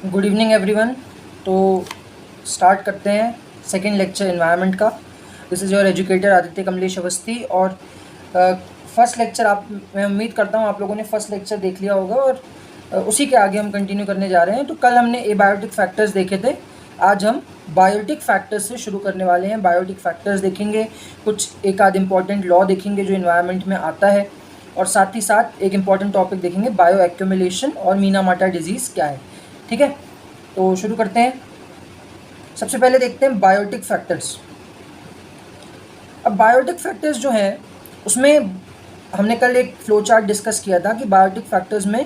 Good evening everyone. तो start करते हैं सेकंड लेक्चर एनवायरनमेंट का। This is your educator Aditya Kamlesh Awasthi. और फर्स्ट लेक्चर मैं उम्मीद करता हूँ आप लोगों ने फर्स्ट लेक्चर देख लिया होगा और उसी के आगे हम कंटिन्यू करने जा रहे हैं। तो कल हमने एबायोटिक फैक्टर्स देखे थे, आज हम बायोटिक फैक्टर्स से शुरू करने वाले हैं। बायोटिक फैक्टर्स देखेंगे, कुछ एक आध इम्पॉर्टेंट लॉ देखेंगे जो इन्वायरमेंट में आता है, और साथ ही साथ एक इम्पॉर्टेंट टॉपिक देखेंगे बायो एक्यूमुलेशन और मीना-माटा डिजीज़ क्या है। ठीक है, तो शुरू करते हैं। सबसे पहले देखते हैं बायोटिक फैक्टर्स। अब बायोटिक फैक्टर्स जो हैं उसमें हमने कल एक फ्लो चार्ट डिस्कस किया था कि बायोटिक फैक्टर्स में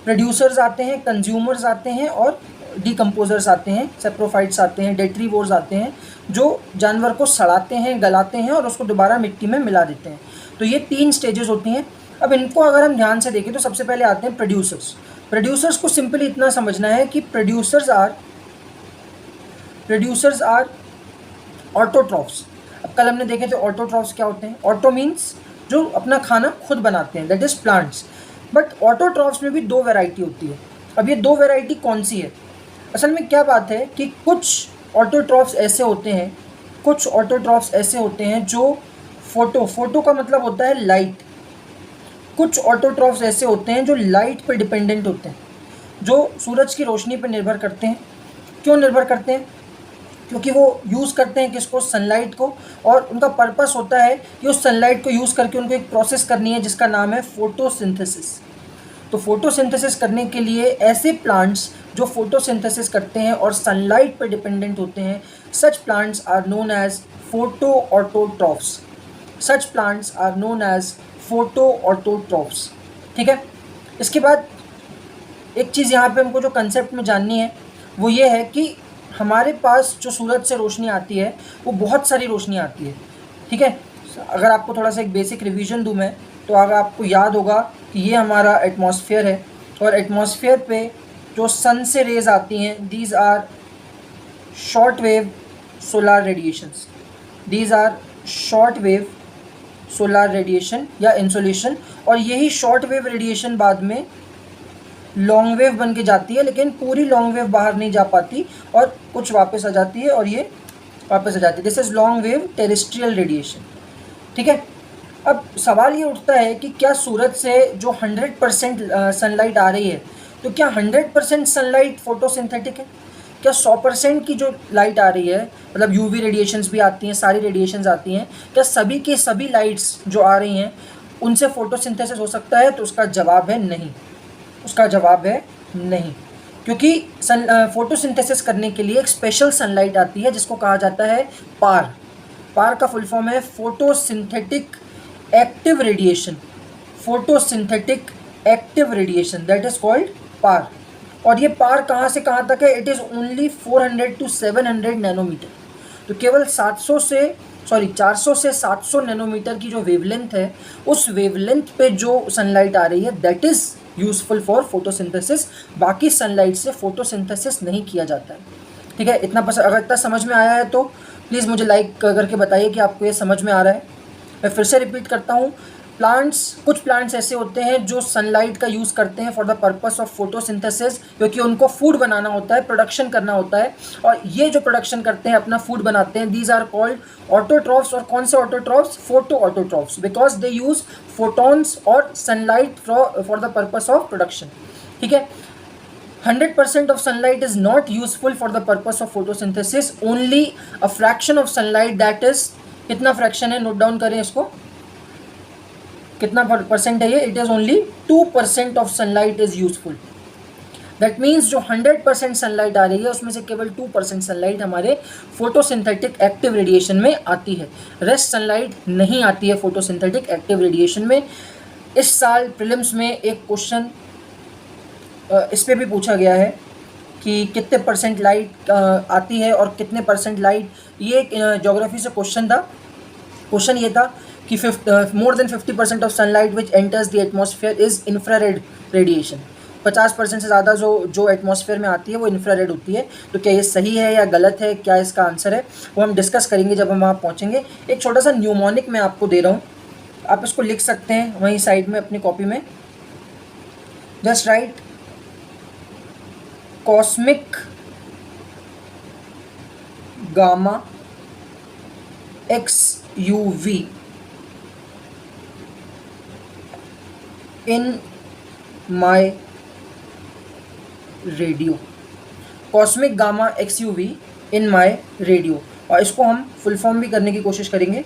प्रोड्यूसर्स आते हैं, कंज्यूमर्स आते हैं और डिकम्पोजर्स आते हैं, सेप्रोफाइट्स आते हैं, डेट्रीवोर्स आते हैं जो जानवर को सड़ाते हैं, गलाते हैं और उसको दोबारा मिट्टी में मिला देते हैं। तो ये 3 स्टेजेस होती हैं। अब इनको अगर हम ध्यान से देखें तो सबसे पहले आते हैं प्रोड्यूसर्स। प्रोड्यूसर्स को सिंपली इतना समझना है कि प्रोड्यूसर्स आर ऑटोट्रॉफ्स। अब कल हमने देखे थे ऑटोट्रॉफ्स क्या होते हैं। ऑटो मीन्स जो अपना खाना खुद बनाते हैं, that is plants. But autotrophs में भी 2 वैरायटी होती है। अब ये 2 वैरायटी कौन सी है? असल में क्या बात है कि कुछ ऑटोट्रॉफ्स ऐसे होते हैं जो फोटो का मतलब होता है लाइट। कुछ ऑटोट्रॉफ्स ऐसे होते हैं जो लाइट पे डिपेंडेंट होते हैं, जो सूरज की रोशनी पर निर्भर करते हैं। क्यों निर्भर करते हैं? क्योंकि वो यूज़ करते हैं किसको? सनलाइट को। और उनका पर्पस होता है कि उस सनलाइट को यूज़ करके उनको एक प्रोसेस करनी है जिसका नाम है फोटोसिंथेसिस। तो फोटोसिंथेसिस करने के लिए ऐसे प्लांट्स जो फोटोसिंथेसिस करते हैं और सनलाइट पर डिपेंडेंट होते हैं, such plants are known as photoautotrophs. Such plants are known as photoautotrophs. ठीक है, इसके बाद एक चीज़ यहाँ पे हमको जो कंसेप्ट में जाननी है वो ये है कि हमारे पास जो सूरज से रोशनी आती है वो बहुत सारी रोशनी आती है। ठीक है, अगर आपको थोड़ा सा एक बेसिक रिवीजन दूँ मैं, तो अगर आपको याद होगा कि ये हमारा एटमॉस्फेयर है और एटमॉस्फेयर पे जो सन से रेज आती हैं, these are short wave solar radiations. These are short wave solar radiation या इंसोलेशन। और यही शॉर्ट वेव रेडिएशन बाद में लॉन्ग वेव बन के जाती है, लेकिन पूरी लॉन्ग वेव बाहर नहीं जा पाती और कुछ वापस आ जाती है और ये वापस आ जाती है। This is long wave terrestrial radiation. ठीक है, अब सवाल ये उठता है कि क्या सूरज से जो 100% सनलाइट आ रही है, तो क्या 100% सनलाइट फोटोसिंथेटिक है? क्या 100% की जो लाइट आ रही है, मतलब यूवी रेडिएशंस भी आती हैं, सारी रेडिएशंस आती हैं, क्या सभी के सभी लाइट्स जो आ रही हैं उनसे फोटोसिंथेसिस हो सकता है? तो उसका जवाब है नहीं। उसका जवाब है नहीं, क्योंकि फोटोसिंथेसिस करने के लिए एक स्पेशल सनलाइट आती है जिसको कहा जाता है पार। पार का फुल फॉर्म है photosynthetic active radiation. Photosynthetic active radiation, that is called PAR. और ये पार कहाँ से कहाँ तक है? It is only 400 to 700 nanometer. तो केवल 400 से 700 नैनोमीटर की जो वेवलेंथ है, उस वेवलेंथ पे जो सनलाइट आ रही है that is useful for photosynthesis. बाकी सनलाइट से फोटोसिंथेसिस नहीं किया जाता है। ठीक है, अगर इतना समझ में आया है तो प्लीज़ मुझे लाइक करके बताइए कि आपको ये समझ में आ रहा है। मैं फिर से रिपीट करता हूँ, कुछ प्लांट्स ऐसे होते हैं जो सनलाइट का यूज़ करते हैं for the purpose of photosynthesis, क्योंकि उनको फूड बनाना होता है, प्रोडक्शन करना होता है। और ये जो प्रोडक्शन करते हैं, अपना फूड बनाते हैं, दीज आर कॉल्ड ऑटोट्रॉफ्स। और कौन से autotrophs? Photoautotrophs, because they use photons और sunlight for the purpose of production. ठीक है, 100% of sunlight is not useful for the purpose of photosynthesis. Only a fraction of sunlight, that is, कितना fraction है, note down करें इसको, कितना percent है ये? It is only 2% of sunlight is useful. That means जो 100% सनलाइट आ रही है उसमें से केवल 2% सनलाइट हमारे फोटोसिंथेटिक एक्टिव रेडिएशन में आती है। रेस्ट सनलाइट नहीं आती है फोटोसिंथेटिक एक्टिव रेडिएशन में। इस साल प्रीलिम्स में एक क्वेश्चन इस पर भी पूछा गया है कि कितने परसेंट लाइट आती है और कितने परसेंट लाइट, ये ज्योग्राफी से क्वेश्चन था। क्वेश्चन ये था कि more than 50% of sunlight which enters the atmosphere is infrared radiation. 50% से ज़्यादा जो एटमॉस्फेयर में आती है वो इंफ्रारेड होती है। तो क्या ये सही है या गलत है, क्या इसका आंसर है, वो हम डिस्कस करेंगे जब हम वहाँ पहुँचेंगे। एक छोटा सा न्यूमोनिक मैं आपको दे रहा हूँ, आप इसको लिख सकते हैं वहीं साइड में अपनी कॉपी में। Just right cosmic gamma x UV in my radio, cosmic gamma x UV in my radio. और इसको हम फुल फॉर्म भी करने की कोशिश करेंगे।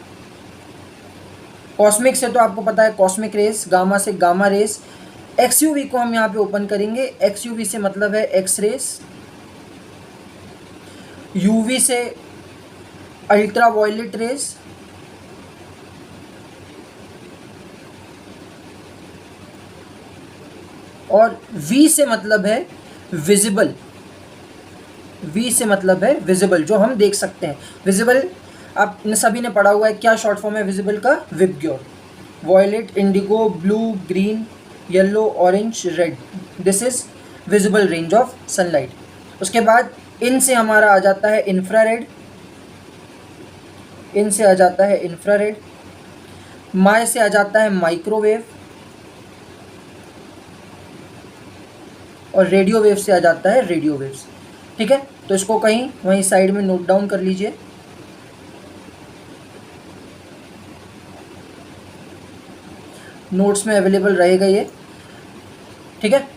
कॉस्मिक से तो आपको पता है कॉस्मिक रेस, गामा से गामा रेस, एक्स यूवी को हम यहाँ पे ओपन करेंगे। एक्स यूवी से मतलब है एक्स रेस, यूवी से अल्ट्रा वायलेट रेस, और वी से मतलब है विजिबल, वी से मतलब है विजिबल, जो हम देख सकते हैं। विजिबल आपने सभी ने पढ़ा हुआ है, क्या शॉर्ट फॉर्म है विजिबल का? VIBGYOR. Violet, indigo, blue, green, yellow, orange, red, this is visible range of sunlight. उसके बाद इन से हमारा आ जाता है इंफ्रारेड, इन से आ जाता है इंफ्रारेड, माय से आ जाता है माइक्रोवेव, और रेडियो वेव से आ जाता है रेडियो वेव्स। ठीक है, तो इसको कहीं वहीं साइड में नोट डाउन कर लीजिए। नोट्स में अवेलेबल रहेगा ये, ठीक है,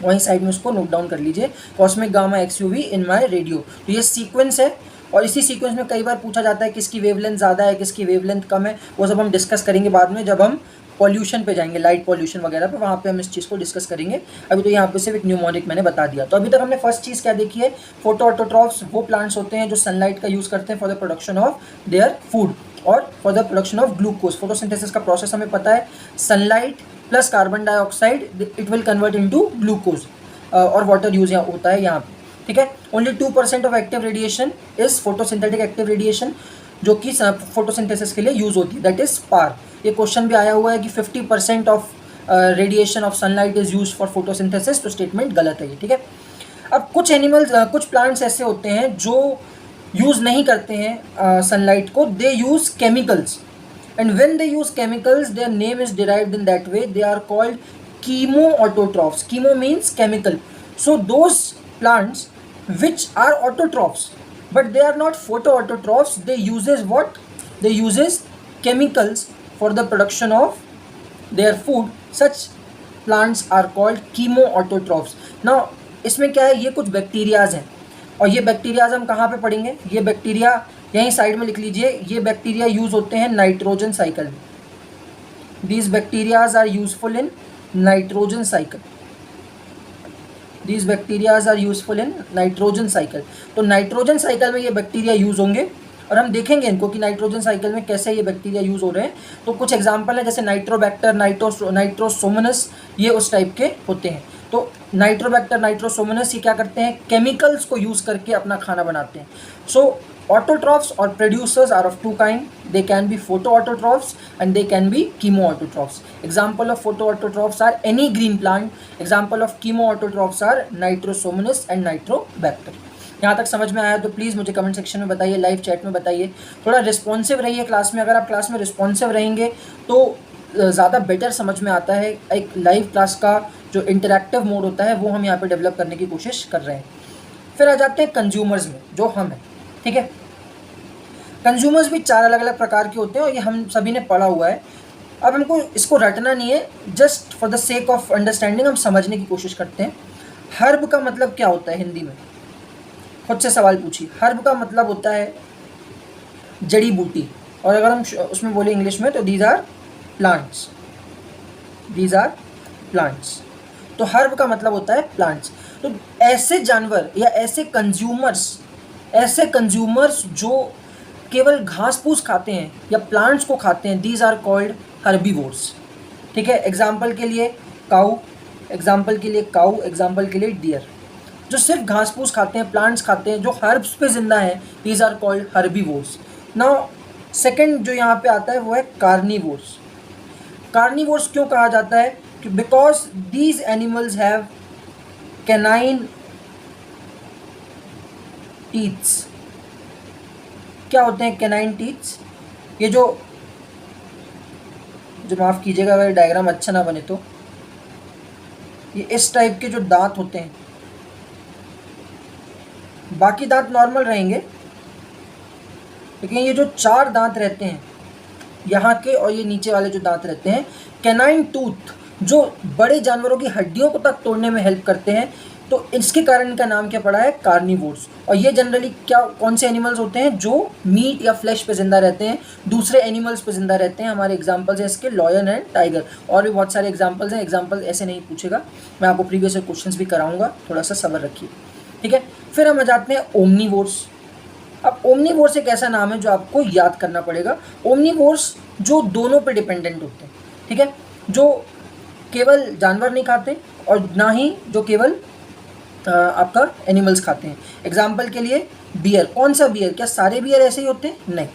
वहीं साइड में उसको नोट डाउन कर लीजिए। Cosmic gamma x UV in my radio, तो ये सीक्वेंस है। और इसी सीक्वेंस में कई बार पूछा जाता है किसकी वेवलेंथ ज़्यादा है, किसकी वेवलेंथ कम है, वो सब हम डिस्कस करेंगे बाद में, जब हम पॉल्यूशन पे जाएंगे, लाइट पॉल्यूशन वगैरह पे, वहाँ पे हम इस चीज़ को डिस्कस करेंगे। अभी तो यहाँ पे सिर्फ एक न्यूमोनिक मैंने बता दिया। तो अभी तक हमने फर्स्ट चीज़ क्या देखी है? फोटो ऑटोट्रॉफ्स वो प्लांट्स होते हैं जो सनलाइट का यूज़ करते हैं for the production of their food और for the production of glucose. Photosynthesis का प्रोसेस हमें पता है, sunlight plus carbon dioxide it will convert into glucose, और वाटर यूज होता है यहाँ पे। ठीक है, only 2% of active radiation is photosynthetic active radiation, जो कि फोटोसिंथेसिस के लिए यूज होती है, दैट इज पार। ये क्वेश्चन भी आया हुआ है कि 50% of radiation of sunlight is use for photosynthesis, तो स्टेटमेंट गलत है ये। ठीक है, अब कुछ एनिमल्स कुछ प्लांट्स ऐसे होते हैं जो यूज़ नहीं करते हैं सनलाइट को, they use chemicals, and when they use chemicals their name is derived in that way, they are called chemoautotrophs. Chemo means chemical, so those plants which are autotrophs but they are not photoautotrophs, they uses what? They uses chemicals for the production of their food, such plants are called chemoautotrophs. Now इसमें क्या है, ये कुछ bacterias हैं, और ये bacterias हम कहाँ पे पढ़ेंगे? ये बैक्टीरिया यहीं साइड में लिख लीजिए। ये बैक्टीरिया यूज होते हैं नाइट्रोजन साइकिल में, these bacterias are useful in nitrogen cycle, these bacterias are useful in nitrogen cycle. तो नाइट्रोजन साइकिल में ये बैक्टीरिया यूज होंगे, और हम देखेंगे इनको कि नाइट्रोजन साइकिल में कैसे ये बैक्टीरिया यूज हो रहे हैं। तो कुछ एग्जांपल है, जैसे नाइट्रोबैक्टर, नाइट्रोसोमोनस, ये उस टाइप के होते हैं। तो नाइट्रोबैक्टर, नाइट्रोसोमोनस ये क्या करते हैं? केमिकल्स को यूज़ करके अपना खाना बनाते हैं। सो autotrophs or producers are of two kind, they can be photoautotrophs and they can be chemoautotrophs. Example of photoautotrophs are any green plant, example of chemoautotrophs are nitrosomonas and nitrobacter. यहाँ तक समझ में आया तो प्लीज़ मुझे comment section में बताइए, live chat में बताइए। थोड़ा रिस्पॉन्सिव रहिए क्लास में, अगर आप क्लास में रिस्पॉन्सिव रहेंगे तो ज़्यादा बेटर समझ में आता है। एक लाइव क्लास का जो इंटरेक्टिव मोड होता है वो हम यहाँ पे डेवलप करने की कोशिश कर रहे हैं। फिर आ जाते हैं कंज्यूमर्स में, जो हम हैं। ठीक है, कंज्यूमर्स भी 4 अलग अलग प्रकार के होते हैं, और ये हम सभी ने पढ़ा हुआ है। अब हमको इसको रटना नहीं है, just for the sake of understanding हम समझने की कोशिश करते हैं। हर्ब का मतलब क्या होता है हिंदी में? खुद से सवाल पूछिए। हर्ब का मतलब होता है जड़ी बूटी, और अगर हम उसमें बोले इंग्लिश में तो these are plants, these are plants. तो हर्ब का मतलब होता है प्लांट्स। तो ऐसे जानवर या ऐसे कंज्यूमर्स जो केवल घास फूस खाते हैं या प्लांट्स को खाते हैं, दीज आर कॉल्ड हर्बीवोर्स। ठीक है, एग्जाम्पल के लिए काऊ, एग्जाम्पल के लिए काऊ, एग्जाम्पल के लिए डियर। जो सिर्फ घास फूस खाते हैं, प्लांट्स खाते हैं, जो हर्ब्स पे जिंदा हैं, these are called herbivores. Now second जो यहाँ पे आता है वो है कार्निवोर्स। कार्निवोर्स क्यों कहा जाता है? Because these animals have canine teeths. क्या होते हैं कैनाइन टीथ्स? ये जो माफ़ कीजिएगा अगर डायग्राम अच्छा ना बने तो, ये इस टाइप के जो दांत होते हैं, बाकी दांत नॉर्मल रहेंगे, लेकिन ये जो 4 दांत रहते हैं यहाँ के और ये नीचे वाले जो दांत रहते हैं, कैनाइन टूथ, जो बड़े जानवरों की हड्डियों को तक तोड़ने में हेल्प करते हैं, तो इसके कारण इनका नाम क्या पड़ा है, कार्निवोर्स। और ये जनरली कौन से एनिमल्स होते हैं, जो मीट या फ्लैश पे जिंदा रहते हैं, दूसरे एनिमल्स पे जिंदा रहते हैं। हमारे एग्जांपल्स हैं इसके लॉयन एंड टाइगर, और भी बहुत सारे एग्जांपल्स हैं। एग्जांपल ऐसे नहीं पूछेगा, मैं आपको प्रीवियस क्वेश्चंस भी कराऊंगा, थोड़ा सा सब्र रखिए, ठीक है। फिर हम आ जाते हैं ओमनीवोर्स। अब ओमनीवोर्स एक ऐसा नाम है जो आपको याद करना पड़ेगा। ओमनीवोर्स जो दोनों पे डिपेंडेंट होते हैं, ठीक है, जो केवल जानवर नहीं खाते और ना ही जो केवल आपका एनिमल्स खाते हैं। एग्जाम्पल के लिए बियर, कौन सा बियर, क्या सारे बियर ऐसे ही होते हैं, नहीं।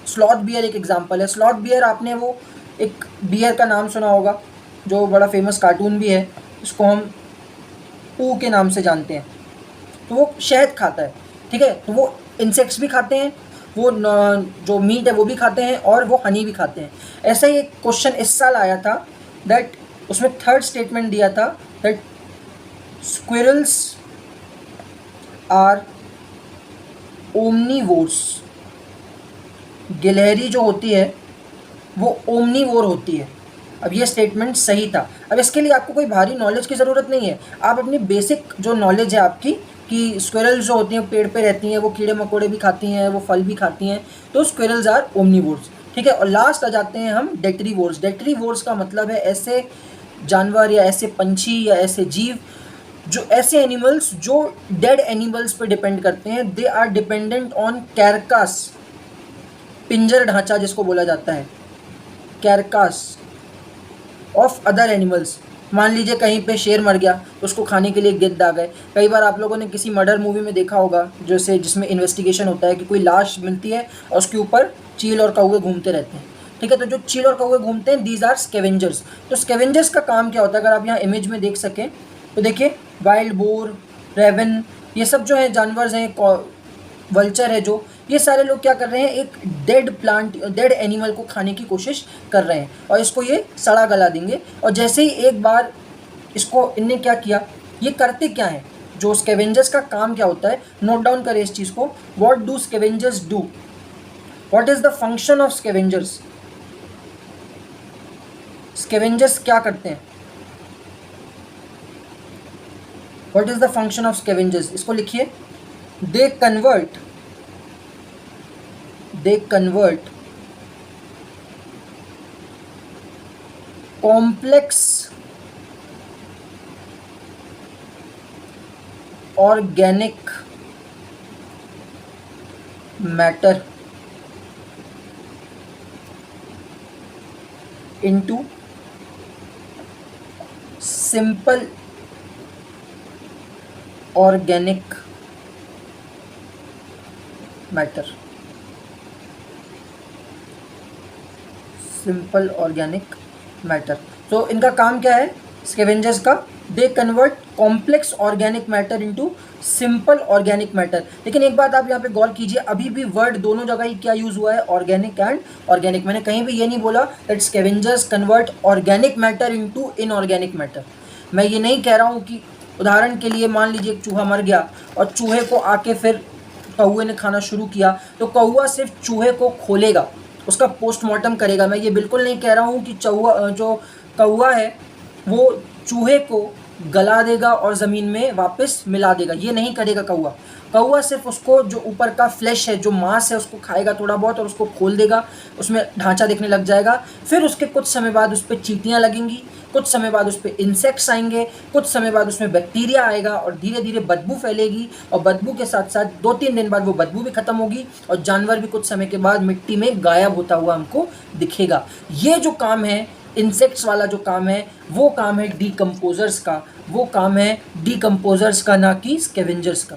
स्लॉथ बियर एक एग्जाम्पल है। स्लॉथ बियर, आपने वो एक बियर का नाम सुना होगा जो बड़ा फेमस कार्टून भी है, इसको हम पू के नाम से जानते हैं। तो वो शहद खाता है, ठीक है, तो वो इंसेक्ट्स भी खाते हैं, वो जो मीट है वो भी खाते हैं, और वो हनी भी खाते हैं। ऐसा ही एक क्वेश्चन इस साल आया था, दैट उसमें थर्ड स्टेटमेंट दिया था दैट स्क्विरल्स आर ओमनीवोर्स। गिलहरी जो होती है वो ओमनीवोर होती है। अब ये स्टेटमेंट सही था। अब इसके लिए आपको कोई भारी नॉलेज की ज़रूरत नहीं है, आप अपनी बेसिक जो नॉलेज है आपकी कि स्क्विरल्स जो होती हैं पेड़ पे रहती हैं, वो कीड़े मकोड़े भी खाती हैं, वो फल भी खाती हैं, तो स्क्विरल्स आर ओमनीवोर्स, ठीक है। और लास्ट आ जाते हैं हम डेट्रीवोर्स। डेट्रीवोर्स का मतलब है ऐसे जानवर या ऐसे पंछी या ऐसे जीव, जो ऐसे एनिमल्स जो डेड एनिमल्स पे डिपेंड करते हैं। They are dependent on carcass, पिंजर ढांचा जिसको बोला जाता है, कैरकास ऑफ अदर एनिमल्स। मान लीजिए कहीं पे शेर मर गया तो उसको खाने के लिए गिद्ध आ गए। कई बार आप लोगों ने किसी मर्डर मूवी में देखा होगा जैसे जिसमें इन्वेस्टिगेशन होता है कि कोई लाश मिलती है और उसके ऊपर चील और कौवे घूमते रहते हैं, ठीक है। तो जो चील और कौवे घूमते हैं, दीज आर स्कैवेंजर्स। तो स्कैवेंजर्स का काम क्या होता है, अगर आप यहाँ इमेज में देख सकें तो देखिए, वाइल्ड बोर, रेवन, ये सब जो है जानवर हैं, वल्चर है जो, ये सारे लोग क्या कर रहे हैं, एक डेड एनिमल को खाने की कोशिश कर रहे हैं और इसको ये सड़ा गला देंगे। और जैसे ही एक बार इसको इनने क्या किया, ये करते क्या है, जो स्कैवेंजर्स का काम क्या होता है, नोट डाउन करें इस चीज़ को। What do scavengers do, what is the function of scavengers. Scavengers क्या करते हैं, what is the function of scavengers, इसको लिखिए। They convert complex organic matter into simple organic matter। Simple organic matter. तो इनका काम क्या है स्कैवेंजर्स का, they convert complex organic matter into simple organic matter. लेकिन एक बात आप यहाँ पे गौर कीजिए, अभी भी वर्ड दोनों जगह ही क्या यूज़ हुआ है, ऑर्गेनिक एंड ऑर्गेनिक। मैंने कहीं भी ये नहीं बोला that scavengers convert organic matter into inorganic matter. मैं ये नहीं कह रहा हूँ कि उदाहरण के लिए मान लीजिए एक चूहा मर गया और चूहे को आके फिर कौवे ने खाना शुरू किया, तो कौवा सिर्फ चूहे को खोलेगा, उसका पोस्टमार्टम करेगा। मैं ये बिल्कुल नहीं कह रहा हूँ कि जो कौवा है वो चूहे को गला देगा और ज़मीन में वापस मिला देगा, ये नहीं करेगा कौवा। कौवा सिर्फ उसको जो ऊपर का फ्लैश है, जो मांस है, उसको खाएगा थोड़ा बहुत और उसको खोल देगा, उसमें ढांचा दिखने लग जाएगा। फिर उसके कुछ समय बाद उस पर चींटियाँ लगेंगी, कुछ समय बाद उस पर इंसेक्ट्स आएंगे, कुछ समय बाद उसमें बैक्टीरिया आएगा और धीरे धीरे बदबू फैलेगी, और बदबू के साथ साथ 2-3 दिन बाद वो बदबू भी ख़त्म होगी और जानवर भी कुछ समय के बाद मिट्टी में गायब होता हुआ हमको दिखेगा। ये जो काम है इंसेक्ट्स वाला, जो काम है वो काम है डीकम्पोजर्स का, वो काम है डीकम्पोजर्स का, ना कि स्कैवेंजर्स का।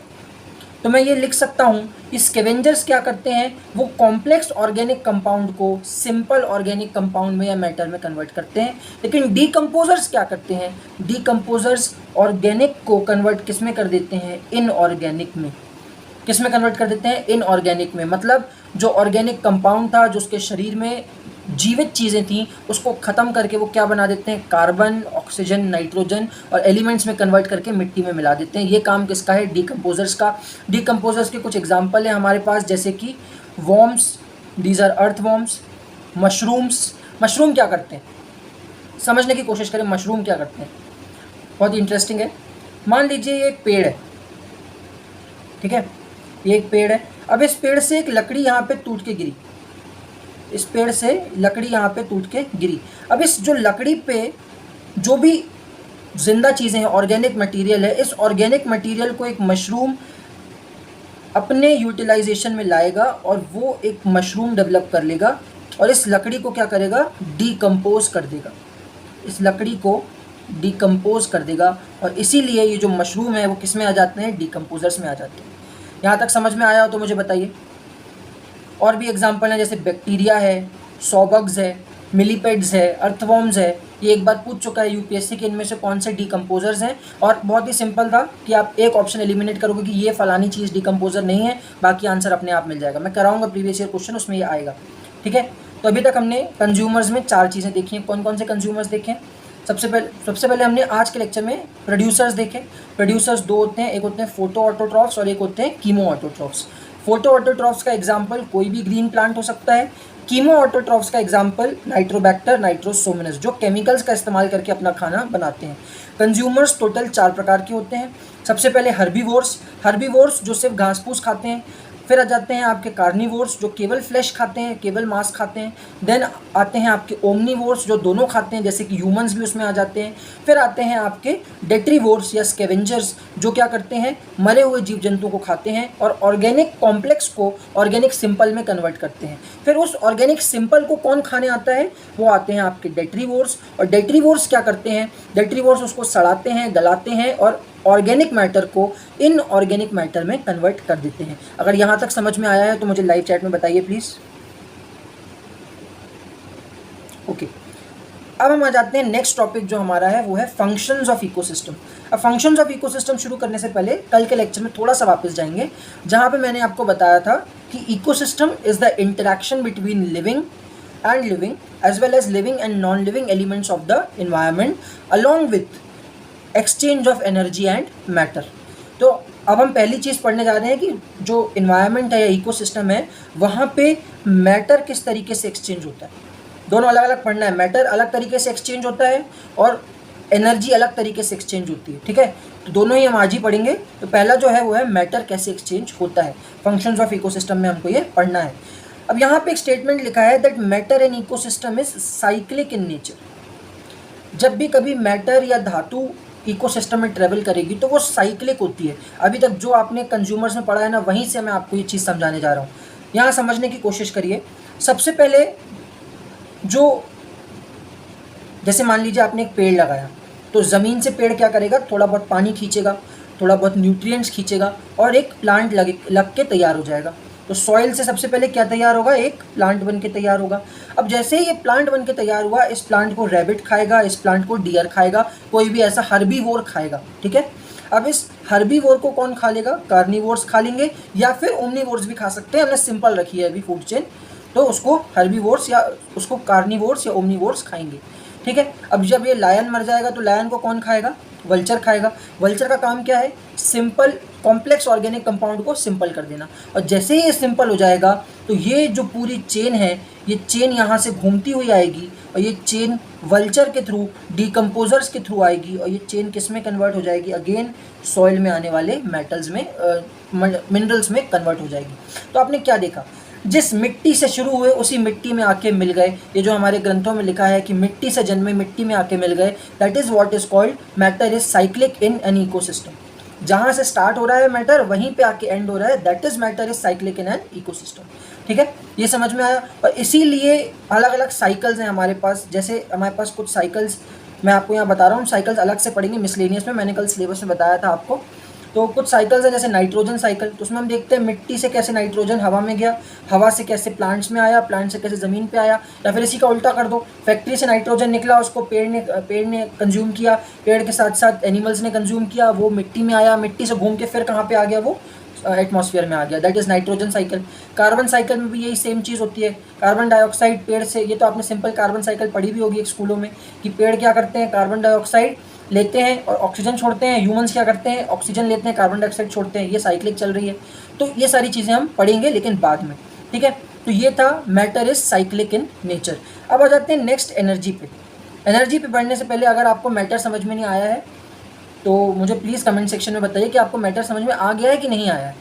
तो मैं ये लिख सकता हूँ कि स्कैवेंजर्स क्या करते हैं, वो कॉम्प्लेक्स ऑर्गेनिक कंपाउंड को सिंपल ऑर्गेनिक कंपाउंड में या मैटर में कन्वर्ट करते हैं। लेकिन डीकम्पोजर्स क्या करते हैं, डीकम्पोजर्स ऑर्गेनिक को कन्वर्ट किस में कर देते हैं, इनऑर्गेनिक में। किस में कन्वर्ट कर देते हैं, इनऑर्गेनिक में। मतलब जो ऑर्गेनिक कंपाउंड था, जो उसके शरीर में जीवित चीज़ें थी उसको ख़त्म करके वो क्या बना देते हैं, कार्बन, ऑक्सीजन, नाइट्रोजन और एलिमेंट्स में कन्वर्ट करके मिट्टी में मिला देते हैं। ये काम किसका है, डिकम्पोजर्स का। डिकम्पोजर्स के कुछ एग्जाम्पल हैं हमारे पास, जैसे कि worms, these are earth worms. Mushrooms, mushroom क्या करते हैं, समझने की कोशिश करें मशरूम क्या करते हैं, बहुत इंटरेस्टिंग है। मान लीजिए ये एक पेड़ है, ठीक है, ये एक पेड़ है। अब इस पेड़ से एक लकड़ी यहाँ पे टूट के गिरी, इस पेड़ से लकड़ी यहाँ पे टूट के गिरी। अब इस जो लकड़ी पे जो भी जिंदा चीज़ें हैं, ऑर्गेनिक मटेरियल है, इस ऑर्गेनिक मटेरियल को एक मशरूम अपने यूटिलाइजेशन में लाएगा और वो एक मशरूम डेवलप कर लेगा और इस लकड़ी को क्या करेगा, डीकम्पोज कर देगा, इस लकड़ी को डीकम्पोज कर देगा। और इसीलिए ये जो मशरूम है वो किस में आ जाते हैं, डीकम्पोजर्स में आ जाते हैं। यहाँ तक समझ में आया हो तो मुझे बताइए। और भी एग्जाम्पल हैं, जैसे बैक्टीरिया है, सॉबग्स है, मिलीपेड्स है, अर्थवॉर्म्स है। ये एक बार पूछ चुका है यूपीएससी के, इनमें से कौन से डीकम्पोजर्स हैं। और बहुत ही सिंपल था कि आप एक ऑप्शन एलिमिनेट करोगे कि ये फलानी चीज़ डीकम्पोजर नहीं है, बाकी आंसर अपने आप मिल जाएगा। मैं कराऊंगा प्रीवियस ईयर क्वेश्चन, उसमें ये आएगा, ठीक है। तो अभी तक हमने कंज्यूमर्स में 4 चीज़ें देखी हैं। कौन कौन से कंज्यूमर्स देखें, सबसे पहले हमने आज के लेक्चर में प्रोड्यूसर्स देखे। प्रोड्यूसर्स 2 होते हैं, एक होते हैं फोटो ऑटोट्रॉफ्स और एक होते हैं कीमो ऑटोट्रॉफ्स। फोटो ऑटोट्रॉफ्स का एग्जाम्पल कोई भी ग्रीन प्लांट हो सकता है। कीमो ऑटोट्रॉफ्स का एग्जाम्पल नाइट्रोबैक्टर, नाइट्रोसोमोनस, जो केमिकल्स का इस्तेमाल करके अपना खाना बनाते हैं। कंज्यूमर्स टोटल 4 प्रकार के होते हैं। सबसे पहले हर्बीवोर्स जो सिर्फ घास फूस खाते हैं। फिर आ जाते हैं आपके कार्निवोर्स जो केवल फ्लैश खाते हैं, केवल मांस खाते हैं। देन आते हैं आपके ओमनीवोर्स जो दोनों खाते हैं, जैसे कि ह्यूमंस भी उसमें आ जाते हैं। फिर आते हैं आपके डेट्रीवोर्स या स्कैवेंजर्स जो क्या करते हैं, मरे हुए जीव जंतु को खाते हैं और ऑर्गेनिक कॉम्प्लेक्स को ऑर्गेनिक सिंपल में कन्वर्ट करते हैं। फिर उस ऑर्गेनिक सिंपल को कौन खाने आता है, वो आते हैं आपके डेट्रीवोर्स। और डेट्रीवोर्स क्या करते हैं, डेट्रीवोर्स उसको सड़ाते हैं, गलाते हैं और ऑर्गेनिक मैटर को इनऑर्गेनिक मैटर में कन्वर्ट कर देते हैं। अगर यहाँ तक समझ में आया है तो मुझे लाइव चैट में बताइए प्लीज़। ओके, अब हम आ जाते हैं नेक्स्ट टॉपिक जो हमारा है वो है फंक्शंस ऑफ इकोसिस्टम। अब फंक्शंस ऑफ इकोसिस्टम शुरू करने से पहले कल के लेक्चर में थोड़ा सा वापस जाएंगे, जहाँ पे मैंने आपको बताया था कि ecosystem is the interaction between living as well as living and non living elements of the environment along with exchange of energy and matter. तो अब हम पहली चीज़ पढ़ने जा रहे हैं कि जो इन्वायरमेंट है या इकोसिस्टम है वहाँ पे मैटर किस तरीके से एक्सचेंज होता है। दोनों अलग अलग पढ़ना है, मैटर अलग तरीके से एक्सचेंज होता है और एनर्जी अलग तरीके से एक्सचेंज होती है, ठीक है। तो दोनों ही हम आज ही पढ़ेंगे। तो पहला जो है वो है मैटर कैसे एक्सचेंज होता है, फंक्शंस ऑफ इकोसिस्टम में हमको ये पढ़ना है। अब यहाँ पे एक स्टेटमेंट लिखा है that matter in ecosystem is cyclic in nature. जब भी कभी मैटर या धातु इकोसिस्टम में ट्रेवल करेगी तो वो साइक्लिक होती है। अभी तक जो आपने कंज्यूमर्स में पढ़ा है ना, वहीं से मैं आपको ये चीज़ समझाने जा रहा हूँ। यहाँ समझने की कोशिश करिए। सबसे पहले जो, जैसे मान लीजिए आपने एक पेड़ लगाया, तो ज़मीन से पेड़ क्या करेगा, थोड़ा बहुत पानी खींचेगा, थोड़ा बहुत न्यूट्रिएंट्स खींचेगा और एक प्लांट लग के तैयार हो जाएगा। तो सॉइल से सबसे पहले क्या तैयार होगा, एक प्लांट बन के तैयार होगा। अब जैसे ही ये प्लांट बन के तैयार हुआ, इस प्लांट को रैबिट खाएगा, इस प्लांट को डियर खाएगा, कोई भी ऐसा हर्बीवोर खाएगा, ठीक है। अब इस हर्बीवोर को कौन खा लेगा, कार्निवोर्स खा लेंगे या फिर ओमनीवोर्स भी खा सकते हैं। हमने सिंपल रखी है अभी फूड चेन, तो उसको हर्बीवोर्स या उसको कार्निवोर्स या ओमनीवोर्स खाएंगे, ठीक है। अब जब ये लायन मर जाएगा तो लायन को कौन खाएगा, वल्चर खाएगा। वल्चर का काम क्या है, सिंपल कॉम्प्लेक्स ऑर्गेनिक कंपाउंड को सिंपल कर देना। और जैसे ही ये सिंपल हो जाएगा तो ये जो पूरी चेन है, ये चेन यहाँ से घूमती हुई आएगी और ये चेन वल्चर के थ्रू, डीकम्पोजर्स के थ्रू आएगी और ये चेन किस में कन्वर्ट हो जाएगी, अगेन सॉइल में आने वाले मेटल्स में, मिनरल्स में कन्वर्ट हो जाएगी। तो आपने क्या देखा, जिस मिट्टी से शुरू हुए उसी मिट्टी में आके मिल गए। ये जो हमारे ग्रंथों में लिखा है कि मिट्टी से जन्मे मिट्टी में आके मिल गए, that is what is called matter is cyclic in an ecosystem. जहाँ से स्टार्ट हो रहा है मैटर, वहीं पे आके एंड हो रहा है, that is matter is cyclic in an ecosystem, ठीक है। ये समझ में आया। और इसीलिए अलग अलग साइकिल्स हैं हमारे पास। जैसे हमारे पास कुछ साइकिल्स मैं आपको यहाँ बता रहा हूँ, साइकिल्स अलग से पढ़ेंगे मिसलेनियस में, मैंने कल सिलेबस में बताया था आपको। तो कुछ साइकिल्स हैं जैसे नाइट्रोजन साइकिल, तो उसमें हम देखते हैं मिट्टी से कैसे नाइट्रोजन हवा में गया, हवा से कैसे प्लांट्स में आया, प्लांट से कैसे ज़मीन पे आया। या फिर इसी का उल्टा कर दो, फैक्ट्री से नाइट्रोजन निकला, उसको पेड़ ने कंज्यूम किया, पेड़ के साथ साथ एनिमल्स ने कंज्यूम किया, वो मिट्टी में आया, मिट्टी से घूम के फिर कहाँ पे आ गया, वो एटमॉस्फेयर में आ गया, that is nitrogen cycle. Carbon cycle में भी यही सेम चीज़ होती है। कार्बन डाइऑक्साइड पेड़ से, ये तो आपने सिंपल कार्बन साइकिल पढ़ी भी होगी एक स्कूलों में, कि पेड़ क्या करते हैं, कार्बन डाइऑक्साइड लेते हैं और ऑक्सीजन छोड़ते हैं। ह्यूमंस क्या करते हैं, ऑक्सीजन लेते हैं, कार्बन डाइऑक्साइड छोड़ते हैं। ये साइक्लिक चल रही है। तो ये सारी चीज़ें हम पढ़ेंगे लेकिन बाद में, ठीक है। तो ये था matter is cyclic in nature. अब आ जाते हैं नेक्स्ट एनर्जी पे। एनर्जी पे बढ़ने से पहले अगर आपको मैटर समझ में नहीं आया है तो मुझे प्लीज़ कमेंट सेक्शन में बताइए कि आपको मैटर समझ में आ गया है कि नहीं आया है,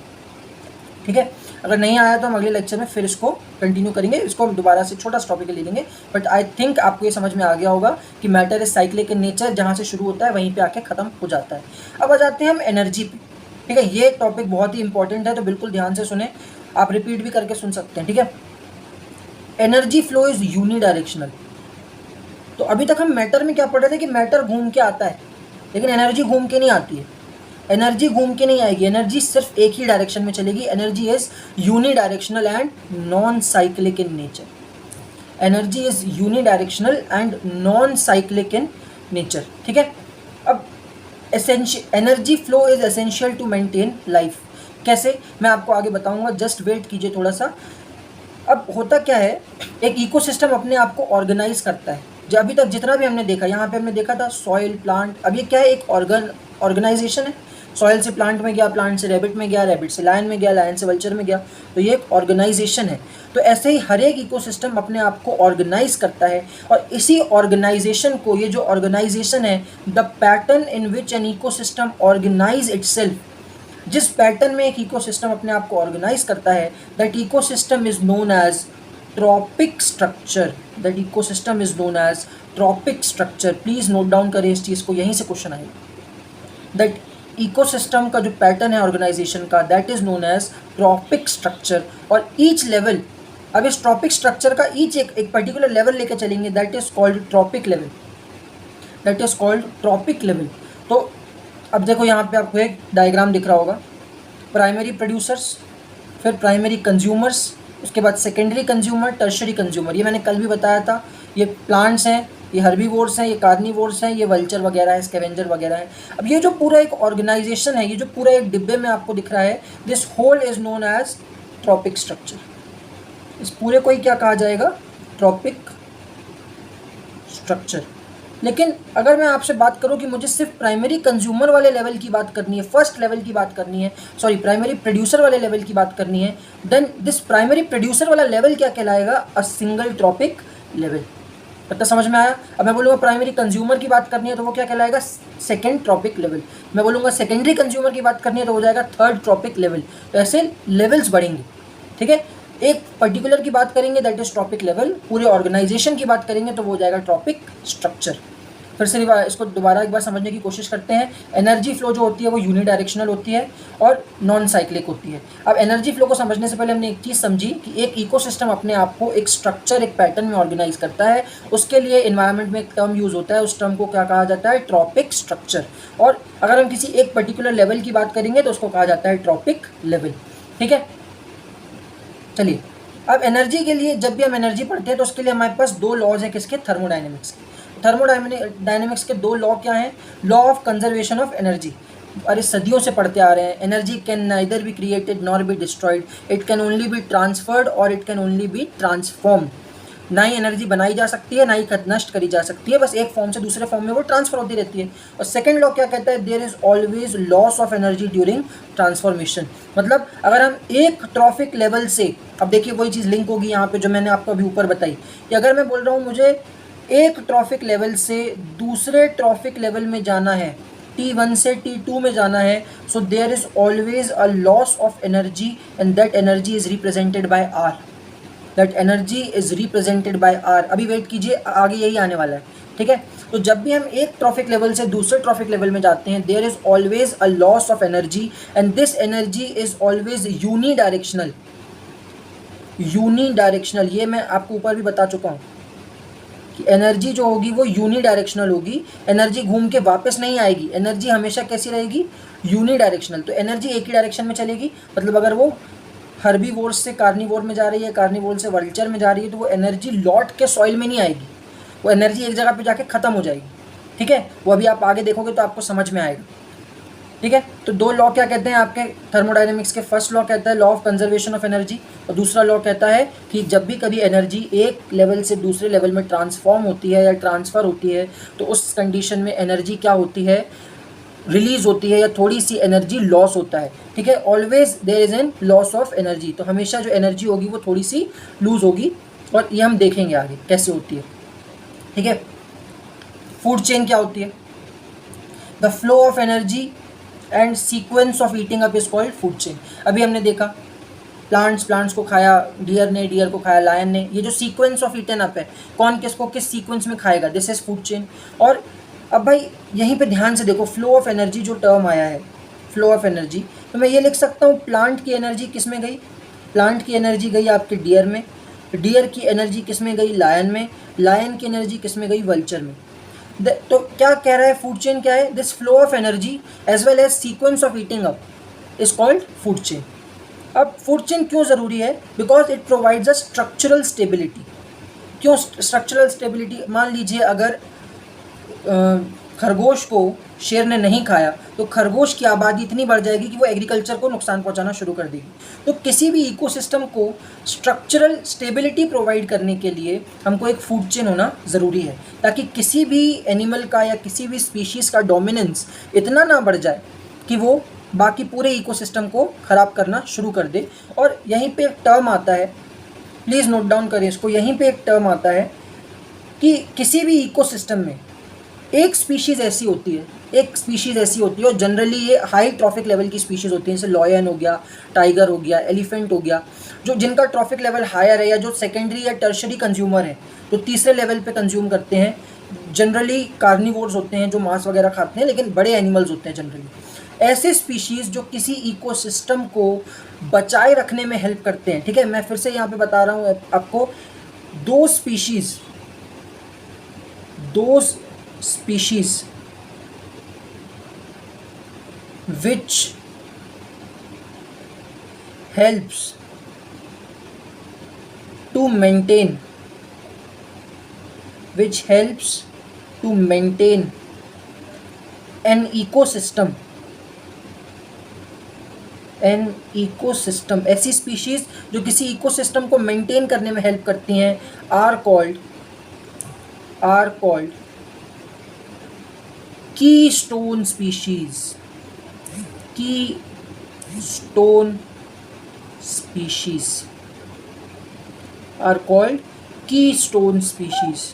ठीक है। अगर नहीं आया तो हम अगले लेक्चर में फिर इसको कंटिन्यू करेंगे, इसको हम दोबारा से छोटा सा टॉपिक ले लेंगे। बट आई थिंक आपको ये समझ में आ गया होगा कि matter is cyclic in nature, जहाँ से शुरू होता है वहीं पे आके ख़त्म हो जाता है। अब आ जाते हैं हम एनर्जी पे, ठीक है। ये टॉपिक बहुत ही इंपॉर्टेंट है, तो बिल्कुल ध्यान से सुने, आप रिपीट भी करके सुन सकते हैं, ठीक है। Energy flow is unidirectional. तो अभी तक हम मैटर में क्या पढ़ रहे थे कि मैटर घूम के आता है, लेकिन एनर्जी घूम के नहीं आती है। एनर्जी घूम के नहीं आएगी, एनर्जी सिर्फ एक ही डायरेक्शन में चलेगी। Energy is unidirectional and non cyclic in nature. Energy is unidirectional and non cyclic in nature, ठीक है। अब energy flow is essential to maintain life. कैसे, मैं आपको आगे बताऊंगा, जस्ट वेट कीजिए थोड़ा सा। अब होता क्या है, एक इकोसिस्टम अपने आप को ऑर्गेनाइज करता है। जो अभी तक जितना भी हमने देखा, यहाँ पे हमने देखा था सॉइल, प्लांट, अब ये क्या है, एक ऑर्गेनाइजेशन है। सॉइल से प्लांट में गया, प्लांट से रैबिट में गया, रैबिट से लायन में गया, लायन से वल्चर में गया, तो ये एक ऑर्गेनाइजेशन है। तो ऐसे ही हर एक इकोसिस्टम अपने आप को ऑर्गेनाइज करता है, और इसी ऑर्गेनाइजेशन को, ये जो ऑर्गेनाइजेशन है, the pattern in which an ecosystem organize itself, जिस पैटर्न में एक इकोसिस्टम अपने आप को ऑर्गेनाइज करता है, that ecosystem is known as trophic structure. That ecosystem is known as trophic structure. Please note down करें इस चीज़ को, यहीं से क्वेश्चन आएगा। दैट इकोसिस्टम का जो पैटर्न है ऑर्गेनाइजेशन का, that is known as trophic structure. और ईच लेवल, अब इस ट्रॉपिक स्ट्रक्चर का ईच एक पर्टिकुलर लेवल लेके चलेंगे, that is called trophic level. That is called trophic level. तो अब देखो यहाँ पे आपको एक डायग्राम दिख रहा होगा, प्राइमरी प्रोड्यूसर्स, फिर प्राइमरी कंज्यूमर्स, उसके बाद सेकेंडरी कंज्यूमर, टर्शरी कंज्यूमर। ये मैंने कल भी बताया था। ये प्लांट्स हैं, ये हर्बीवोर्स हैं, ये कार्निवोर्स हैं, ये वल्चर वगैरह है, स्कैवेंजर वगैरह है। अब ये जो पूरा एक ऑर्गेनाइजेशन है, ये जो पूरा एक डिब्बे में आपको दिख रहा है, this whole is known as trophic structure. इस पूरे को ही क्या कहा जाएगा, ट्रॉपिक स्ट्रक्चर। लेकिन अगर मैं आपसे बात करूं कि मुझे सिर्फ प्राइमरी कंज्यूमर वाले लेवल की बात करनी है, फर्स्ट लेवल की बात करनी है, सॉरी प्राइमरी प्रोड्यूसर वाले लेवल की बात करनी है, देन दिस प्राइमरी प्रोड्यूसर वाला लेवल क्या कहलाएगा, अ सिंगल ट्रॉपिक लेवल। पता समझ में आया। अब मैं बोलूँगा प्राइमरी कंज्यूमर की बात करनी है तो वो क्या कहलाएगा, सेकेंड ट्रॉपिक लेवल। मैं बोलूँगा सेकेंडरी कंज्यूमर की बात करनी है तो हो जाएगा थर्ड ट्रॉपिक लेवल। तो ऐसे लेवल्स बढ़ेंगे, ठीक है। एक पर्टिकुलर की बात करेंगे दैट इज ट्रॉपिक लेवल, पूरे ऑर्गेनाइजेशन की बात करेंगे तो वो हो जाएगा ट्रॉपिक स्ट्रक्चर। फिर से इसको दोबारा एक बार समझने की कोशिश करते हैं। एनर्जी फ्लो जो होती है वो यूनिडायरेक्शनल होती है और नॉन साइक्लिक होती है। अब एनर्जी फ्लो को समझने से पहले हमने एक चीज़ समझी कि एक इकोसिस्टम अपने आप को एक स्ट्रक्चर, एक पैटर्न में ऑर्गेनाइज करता है। उसके लिए एनवायरनमेंट में एक टर्म यूज़ होता है, उस टर्म को क्या कहा जाता है, ट्रॉपिक स्ट्रक्चर। और अगर हम किसी एक पर्टिकुलर लेवल की बात करेंगे तो उसको कहा जाता है ट्रॉपिक लेवल, ठीक है। चलिए, अब एनर्जी के लिए जब भी हम एनर्जी पढ़ते हैं तो उसके लिए हमारे पास दो लॉज हैं, किसके, थर्मोडायनेमिक्स के। थर्मोडायनेमिक्स के दो लॉ क्या हैं, law of conservation of energy. अरे सदियों से पढ़ते आ रहे हैं, energy can neither be created nor be destroyed, it can only be transferred और it can only be transformed. ना ही एनर्जी बनाई जा सकती है, ना ही नष्ट करी जा सकती है, बस एक फॉर्म से दूसरे फॉर्म में वो ट्रांसफर होती रहती है। और सेकंड लॉ क्या कहता है, there is always loss of energy during transformation. मतलब अगर हम एक ट्रॉफिक लेवल से, अब देखिए वही चीज़ लिंक होगी यहाँ पे जो मैंने आपको अभी ऊपर बताई, कि अगर मैं बोल रहा हूँ मुझे एक ट्रॉफिक लेवल से दूसरे ट्रॉफिक लेवल में जाना है, T1 से T2 में जाना है, so there is always a loss of energy and that energy is represented by R। That energy is represented by R। अभी वेट कीजिए, आगे यही आने वाला है, ठीक है। तो जब भी हम एक ट्रॉफिक लेवल से दूसरे ट्रॉफिक लेवल में जाते हैं, there is always a loss of energy and this energy is always unidirectional. Unidirectional, ये मैं आपको ऊपर भी बता चुका हूँ कि एनर्जी जो होगी वो यूनिडायरेक्शनल होगी, एनर्जी घूम के वापस नहीं आएगी, एनर्जी हमेशा कैसी रहेगी, यूनिडायरेक्शनल। तो एनर्जी एक ही डायरेक्शन में चलेगी, मतलब अगर वो हर्बीवोर से कार्निवोर में जा रही है, कार्निवोर से वल्चर में जा रही है, तो वो एनर्जी लौट के सॉइल में नहीं आएगी, वो एनर्जी एक जगह पे जाके ख़त्म हो जाएगी, ठीक है। वो अभी आप आगे देखोगे तो आपको समझ में आएगा। ठीक है। तो दो लॉ क्या कहते हैं आपके थर्मोडायनेमिक्स के? फर्स्ट लॉ कहता है law of conservation of energy, और दूसरा लॉ कहता है कि जब भी कभी एनर्जी एक लेवल से दूसरे लेवल में ट्रांसफॉर्म होती है या ट्रांसफ़र होती है, तो उस कंडीशन में एनर्जी क्या होती है? रिलीज होती है, या थोड़ी सी एनर्जी लॉस होता है। ठीक है, always there is an loss of energy. तो हमेशा जो एनर्जी होगी वो थोड़ी सी लूज होगी, और ये हम देखेंगे आगे कैसे होती है। ठीक है, फूड चेन क्या होती है? The flow of energy and sequence of eating up is called food chain. अभी हमने देखा प्लांट्स को खाया, डियर को खाया, लायन ने। ये जो सीक्वेंस ऑफ ईटन अप है, कौन किसको किस सीक्वेंस में खाएगा, दिस इज फूड चेन। और अब भाई यहीं पे ध्यान से देखो, फ्लो ऑफ एनर्जी जो टर्म आया है, फ्लो ऑफ एनर्जी, तो मैं ये लिख सकता हूँ प्लांट की एनर्जी किस में गई? प्लांट की एनर्जी गई आपके डियर में, डियर की एनर्जी किस में गई? लायन में, लायन की एनर्जी किस में गई? वल्चर में। तो क्या कह रहा है फूड चेन? क्या है? This flow of energy as well as sequence of eating up is called food chain. अब फूड चेन क्यों ज़रूरी है? Because it provides a structural stability. क्यों स्ट्रक्चरल स्टेबिलिटी? मान लीजिए अगर खरगोश को शेर ने नहीं खाया, तो खरगोश की आबादी इतनी बढ़ जाएगी कि वो एग्रीकल्चर को नुकसान पहुंचाना शुरू कर देगी। तो किसी भी इकोसिस्टम को स्ट्रक्चरल स्टेबिलिटी प्रोवाइड करने के लिए हमको एक फूड चेन होना ज़रूरी है, ताकि किसी भी एनिमल का या किसी भी स्पीशीज़ का डोमिनेंस इतना ना बढ़ जाए कि वो बाकी पूरे इकोसिस्टम को ख़राब करना शुरू कर दे। और यहीं पे एक टर्म आता है, प्लीज़ नोट डाउन करें इसको, यहीं पे एक टर्म आता है कि किसी भी इकोसिस्टम में एक स्पीशीज़ ऐसी होती है, और जनरली ये हाई ट्रॉफिक लेवल की स्पीशीज़ होती हैं, जैसे लॉयन हो गया, टाइगर हो गया, एलिफेंट हो गया, जो जिनका ट्रॉफिक लेवल हायर है, या जो सेकेंडरी या टर्शरी कंज्यूमर है, जो तीसरे लेवल पे कंज्यूम करते हैं। जनरली कार्निवोर्स होते हैं जो मांस वगैरह खाते हैं, लेकिन बड़े एनिमल्स होते हैं जनरली। ऐसे स्पीशीज़ जो किसी इकोसिस्टम को बचाए रखने में हेल्प करते हैं। ठीक है, मैं फिर से यहाँ पे बता रहा हूँ आपको, दो species which helps to maintain an ecosystem, ऐसी स्पीशीज़ जो किसी इकोसिस्टम को मेंटेन करने में हेल्प करती हैं, are called keystone species are called keystone species.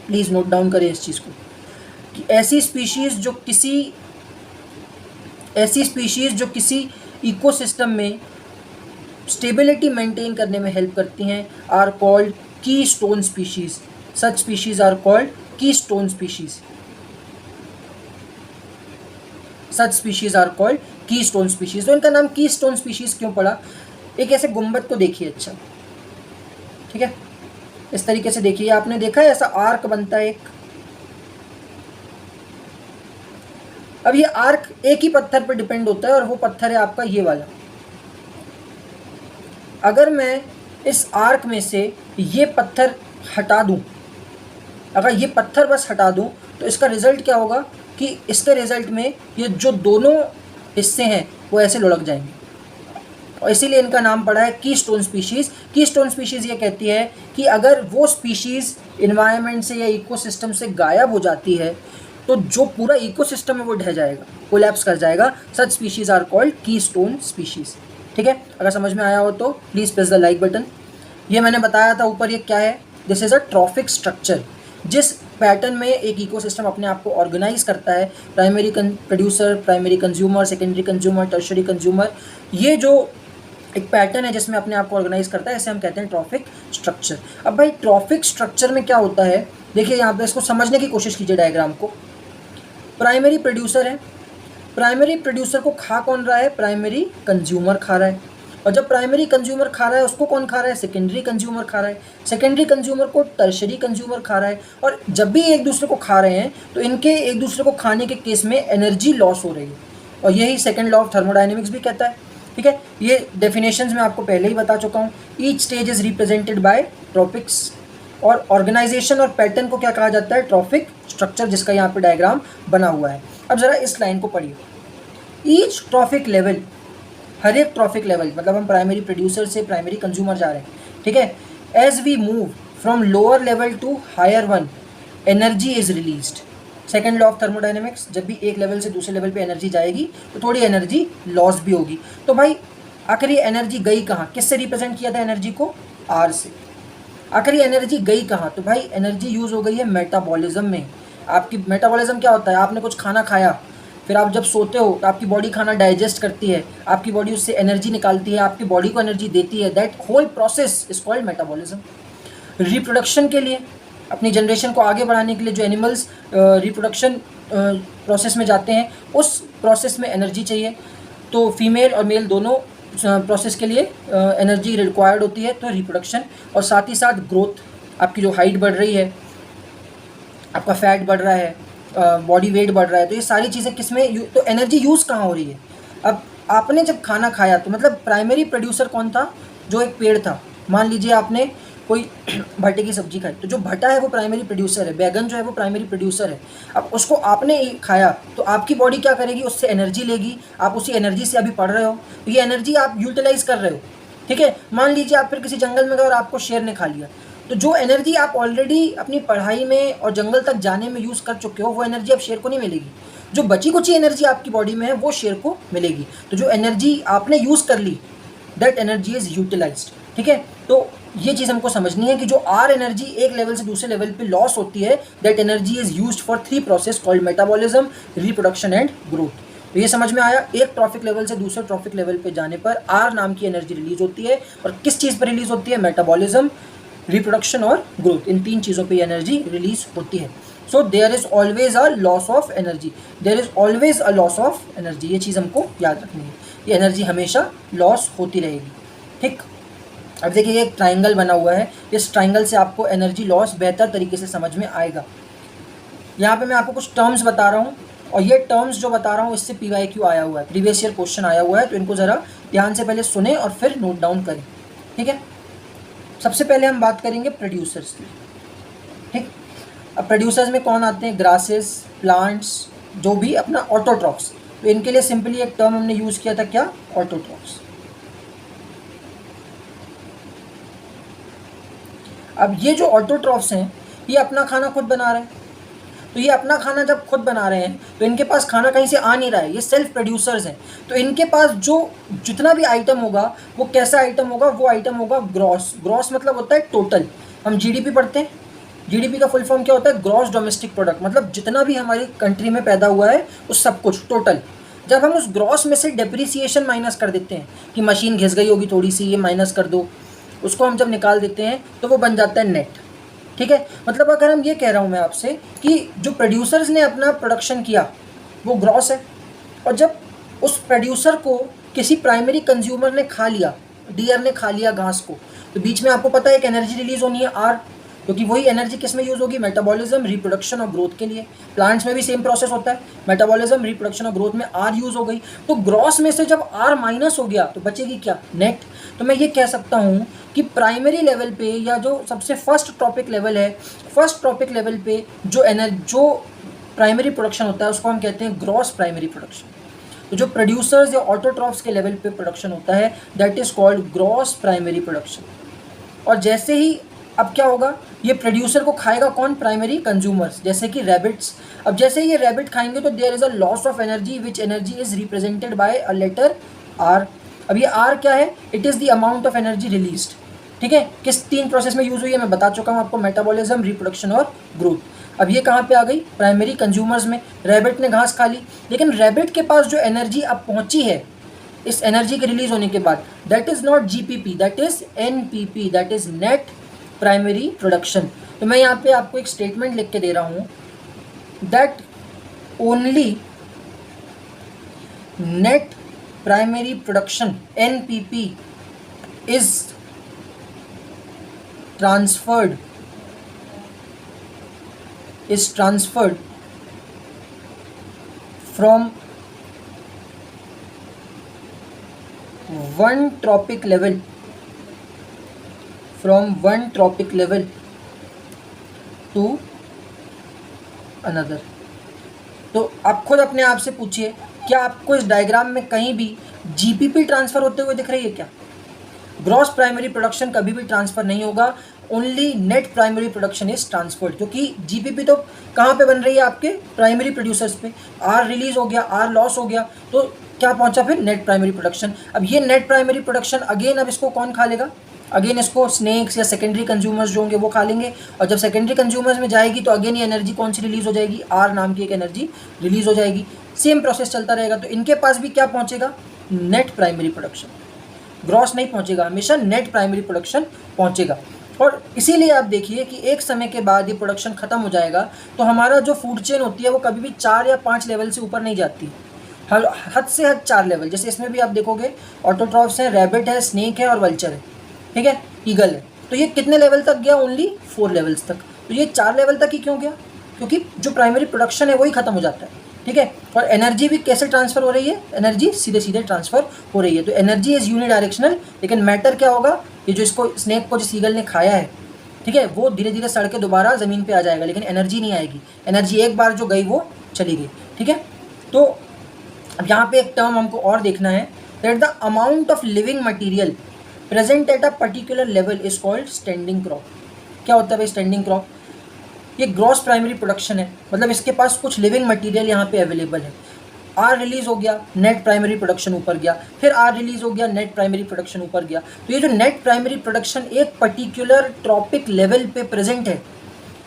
Please note down करें इस चीज़ को, कि ऐसी स्पीशीज़ जो किसी इकोसिस्टम में स्टेबिलिटी मेंटेन करने में हेल्प करती हैं, are called keystone species. Such species are called keystone species. तो इनका नाम कीस्टोन स्पीशीज़ क्यों पड़ा? एक ऐसे गुंबद को देखिए, अच्छा ठीक है, इस तरीके से देखिए, आपने देखा है ऐसा आर्क बनता है एक। अब ये आर्क एक ही पत्थर पर डिपेंड होता है, और वो पत्थर है आपका ये वाला। अगर मैं इस आर्क में से ये पत्थर हटा दूं, अगर ये पत्थर बस हटा दूं, तो इसका रिज़ल्ट क्या होगा कि इसके रिज़ल्ट में ये जो दोनों हिस्से हैं वो ऐसे लुढ़क जाएंगे, और इसीलिए इनका नाम पड़ा है कीस्टोन स्पीशीज़। कीस्टोन स्पीशीज़ ये कहती है कि अगर वो स्पीशीज़ इन्वायरमेंट से या इकोसिस्टम से गायब हो जाती है, तो जो पूरा इकोसिस्टम है वो ढह जाएगा, कोलैप्स कर जाएगा। Such species are called keystone species. ठीक है, अगर समझ में आया हो तो please press the like button. ये मैंने बताया था ऊपर, ये क्या है? This is a trophic structure. जिस पैटर्न में एक इकोसिस्टम अपने आप को ऑर्गेनाइज करता है, primary producer, primary consumer, secondary consumer, tertiary consumer, ये जो एक पैटर्न है जिसमें अपने आप को ऑर्गेनाइज करता है, इसे हम कहते हैं ट्रॉफिक स्ट्रक्चर। अब भाई ट्रॉफिक स्ट्रक्चर में क्या होता है, देखिए यहाँ पे इसको समझने की कोशिश कीजिए डायग्राम को। प्राइमरी प्रोड्यूसर है, प्राइमरी प्रोड्यूसर को खा कौन रहा है? प्राइमरी कंज्यूमर खा रहा है। और जब प्राइमरी कंज्यूमर खा रहा है, उसको कौन खा रहा है? सेकेंडरी कंज्यूमर खा रहा है। सेकेंडरी कंज्यूमर को टर्शरी कंज्यूमर खा रहा है। और जब भी एक दूसरे को खा रहे हैं, तो इनके एक दूसरे को खाने के केस में एनर्जी लॉस हो रही है, और यही सेकेंड लॉ ऑफ थर्मोडायनेमिक्स भी कहता है। ठीक है, ये डेफिनेशंस मैं आपको पहले ही बता चुका हूँ। Each stage is represented bye tropics, और ऑर्गेनाइजेशन और पैटर्न को क्या कहा जाता है? ट्रॉफिक स्ट्रक्चर, जिसका यहाँ पे डायग्राम बना हुआ है। अब ज़रा इस लाइन को पढ़िए, ईच ट्रॉफिक लेवल, हर एक ट्रॉफिक लेवल, मतलब हम प्राइमरी प्रोड्यूसर से प्राइमरी कंज्यूमर जा रहे हैं, ठीक है। As we move from lower level to higher one, energy is released. Second law of thermodynamics, जब भी एक लेवल से दूसरे लेवल पे एनर्जी जाएगी तो थोड़ी एनर्जी लॉस भी होगी। तो भाई आखिर ये एनर्जी गई कहाँ, किससे रिप्रेजेंट किया था एनर्जी को, आर से। आखिर ये एनर्जी गई कहाँ, तो भाई एनर्जी यूज़ हो गई है मेटाबॉलिज्म में। आपकी मेटाबॉलिज्म क्या होता है, आपने कुछ खाना खाया, फिर आप जब सोते हो तो आपकी बॉडी खाना डाइजेस्ट करती है, आपकी बॉडी उससे एनर्जी निकालती है, आपकी बॉडी को एनर्जी देती है। That whole process is called metabolism. Reproduction के लिए, अपनी जनरेशन को आगे बढ़ाने के लिए जो एनिमल्स रिप्रोडक्शन प्रोसेस में जाते हैं, उस प्रोसेस में एनर्जी चाहिए। तो फीमेल और मेल दोनों प्रोसेस के लिए एनर्जी रिक्वायर्ड होती है, तो रिप्रोडक्शन। और साथ ही साथ ग्रोथ, आपकी जो हाइट बढ़ रही है, आपका फैट बढ़ रहा है, बॉडी वेट बढ़ रहा है, तो ये सारी चीज़ें किस में, तो एनर्जी यूज़ कहाँ हो रही है। अब आपने जब खाना खाया तो मतलब प्राइमरी प्रोड्यूसर कौन था, जो एक पेड़ था। मान लीजिए आपने कोई भट्टे की सब्जी खाई, तो जो भट्टा है वो प्राइमरी प्रोड्यूसर है, बैगन जो है वो प्राइमरी प्रोड्यूसर है। अब उसको आपने खाया तो आपकी बॉडी क्या करेगी, उससे एनर्जी लेगी, आप उसी एनर्जी से अभी पढ़ रहे हो, तो ये एनर्जी आप यूटिलाइज कर रहे हो, ठीक है। मान लीजिए आप फिर किसी जंगल में गए और आपको शेर ने खा लिया, तो जो एनर्जी आप ऑलरेडी अपनी पढ़ाई में और जंगल तक जाने में यूज़ कर चुके हो, वो एनर्जी अब शेर को नहीं मिलेगी। जो बची कुची एनर्जी आपकी बॉडी में है वो शेर को मिलेगी। तो जो एनर्जी आपने यूज़ कर ली, दैट एनर्जी इज़ यूटिलाइज्ड, ठीक है। तो ये चीज़ हमको समझनी है कि जो आर एनर्जी एक लेवल से दूसरे लेवल पे लॉस होती है, that energy is used for 3 process called metabolism, reproduction and growth. तो ये समझ में आया, एक ट्रॉफिक लेवल से दूसरे ट्रॉफिक लेवल पे जाने पर आर नाम की एनर्जी रिलीज होती है। और किस चीज़ पर रिलीज होती है, मेटाबॉलिज्म, रिप्रोडक्शन और ग्रोथ, इन 3 चीज़ों पे एनर्जी रिलीज होती है। So there is always a loss of energy, there is always a loss of energy, ये चीज़ हमको याद रखनी है। ये एनर्जी हमेशा लॉस होती रहेगी, ठीक। अब देखिए एक ट्राइंगल बना हुआ है, इस ट्राइंगल से आपको एनर्जी लॉस बेहतर तरीके से समझ में आएगा। यहाँ पे मैं आपको कुछ टर्म्स बता रहा हूँ, और ये टर्म्स जो बता रहा हूँ इससे PYQ आया हुआ है, प्रीवियस ईयर क्वेश्चन आया हुआ है, तो इनको ज़रा ध्यान से पहले सुने और फिर नोट डाउन करें, ठीक है। सबसे पहले हम बात करेंगे प्रोड्यूसर्स की, ठीक। अब प्रोड्यूसर्स में कौन आते हैं, ग्रासेस, प्लांट्स, जो भी अपना ऑटोट्रॉफ्स। तो इनके लिए सिंपली एक टर्म हमने यूज़ किया था, क्या, ऑटोट्रॉफ्स। अब ये जो ऑटोट्रॉफ्स हैं, ये अपना खाना खुद बना रहे हैं। तो ये अपना खाना जब खुद बना रहे हैं तो इनके पास खाना कहीं से आ नहीं रहा है, ये सेल्फ प्रोड्यूसर्स हैं। तो इनके पास जो जितना भी आइटम होगा वो कैसा आइटम होगा, वो आइटम होगा ग्रॉस। ग्रॉस मतलब होता है टोटल। हम GDP पढ़ते हैं, GDP का फुल फॉर्म क्या होता है, ग्रॉस डोमेस्टिक प्रोडक्ट, मतलब जितना भी हमारी कंट्री में पैदा हुआ है उस सब कुछ टोटल। जब हम उस ग्रॉस में से डेप्रिसिएशन माइनस कर देते हैं कि मशीन घिस गई होगी थोड़ी सी, ये माइनस कर दो, उसको हम जब निकाल देते हैं तो वो बन जाता है नेट, ठीक है। मतलब अगर हम ये कह रहा हूँ मैं आपसे कि जो प्रोड्यूसर्स ने अपना प्रोडक्शन किया वो ग्रॉस है, और जब उस प्रोड्यूसर को किसी प्राइमरी कंज्यूमर ने खा लिया, डियर ने खा लिया घास को, तो बीच में आपको पता है एक एनर्जी रिलीज होनी है, आर, क्योंकि वही एनर्जी किस में यूज़ होगी, मेटाबॉलिज्म, रिप्रोडक्शन और ग्रोथ के लिए। प्लांट्स में भी सेम प्रोसेस होता है, मेटाबॉलिज्म, रिप्रोडक्शन और ग्रोथ में आर यूज़ हो गई। तो ग्रॉस में से जब आर माइनस हो गया तो बचेगी क्या, नेट। तो मैं ये कह सकता हूँ कि प्राइमरी लेवल पे, या जो सबसे फर्स्ट टॉपिक लेवल है, फर्स्ट टॉपिक लेवल पे जो प्राइमरी प्रोडक्शन होता है उसको हम कहते हैं ग्रॉस प्राइमरी प्रोडक्शन। तो जो प्रोड्यूसर्स या ऑटोट्रॉफ्स के लेवल पे प्रोडक्शन होता है, that is called gross primary production. और जैसे ही अब क्या होगा, ये प्रोड्यूसर को खाएगा कौन, प्राइमरी कंज्यूमर्स, जैसे कि रैबिट्स। अब जैसे ही ये रैबिट खाएंगे तो there is a loss of energy, which energy is represented by a letter R. अब ये आर क्या है, it is the amount of energy released, ठीक है। किस 3 प्रोसेस में यूज़ हुई है मैं बता चुका हूँ आपको, मेटाबॉलिज्म, रिप्रोडक्शन और ग्रोथ। अब ये कहाँ पे आ गई, प्राइमरी कंज्यूमर्स में। रैबिट ने घास खा ली, लेकिन रैबिट के पास जो एनर्जी अब पहुँची है इस एनर्जी के रिलीज होने के बाद, that is not GPP, that is NPP, that is net primary production. तो मैं यहाँ पे आपको एक स्टेटमेंट लिख के दे रहा हूँ, that only net primary production NPP is transferred from one tropic level to another। तो आप खुद अपने आप से पूछिए, क्या आपको इस डायग्राम में कहीं भी जीपीपी ट्रांसफ़र होते हुए दिख रही है क्या? ग्रॉस प्राइमरी प्रोडक्शन कभी भी ट्रांसफ़र नहीं होगा, only net primary production is transferred, क्योंकि जीपीपी तो कहाँ पे बन रही है? आपके प्राइमरी प्रोड्यूसर्स पे। आर रिलीज हो गया, आर लॉस हो गया, तो क्या पहुंचा फिर? Net primary production. अब ये नेट प्राइमरी प्रोडक्शन अगेन, अब इसको कौन खा लेगा? अगेन इसको स्नेक्स या सेकेंडरी कंज्यूमर्स जो होंगे वो खा लेंगे, और जब सेकेंडरी कंज्यूमर्स में जाएगी तो अगेन ये एनर्जी कौन सी रिलीज हो जाएगी? आर नाम की एक एनर्जी रिलीज हो जाएगी। सेम प्रोसेस चलता रहेगा, तो इनके पास भी क्या पहुंचेगा? Net primary production. ग्रॉस नहीं पहुंचेगा, हमेशा नेट प्राइमरी प्रोडक्शन पहुंचेगा। और इसीलिए आप देखिए कि एक समय के बाद ये प्रोडक्शन ख़त्म हो जाएगा तो हमारा जो फूड चेन होती है वो कभी भी 4 या 5 लेवल से ऊपर नहीं जाती, हद से हद 4 लेवल। जैसे इसमें भी आप देखोगे ऑटोट्रॉफ्स हैं, रैबिट है, स्नेक है और वल्चर है, ठीक है, ईगल है। तो ये कितने लेवल तक गया? ओनली 4 लेवल्स तक। तो ये 4 लेवल तक ही क्यों गया? क्योंकि जो प्राइमरी प्रोडक्शन है वही ख़त्म हो जाता है, ठीक है। और एनर्जी भी कैसे ट्रांसफ़र हो रही है? एनर्जी सीधे सीधे ट्रांसफ़र हो रही है। तो एनर्जी इज़ यूनिडायरेक्शनल, लेकिन मैटर क्या होगा? ये जो इसको स्नेक को जिस ईगल ने खाया है, ठीक है, वो धीरे धीरे सड़ के दोबारा ज़मीन पे आ जाएगा, लेकिन एनर्जी नहीं आएगी। एनर्जी एक बार जो गई वो चली गई, ठीक है। तो अब यहाँ पे एक टर्म हमको और देखना है, that the amount of living material present at a particular level is called standing crop. क्या होता है भाई स्टैंडिंग क्रॉप? ये ग्रॉस प्राइमरी प्रोडक्शन है, मतलब इसके पास कुछ लिविंग मटेरियल यहाँ पे अवेलेबल है। आर रिलीज़ हो गया, नेट प्राइमरी प्रोडक्शन ऊपर गया, फिर आर रिलीज़ हो गया, नेट प्राइमरी प्रोडक्शन ऊपर गया। तो ये जो नेट प्राइमरी प्रोडक्शन एक पर्टिकुलर ट्रॉपिक लेवल पे प्रेजेंट है,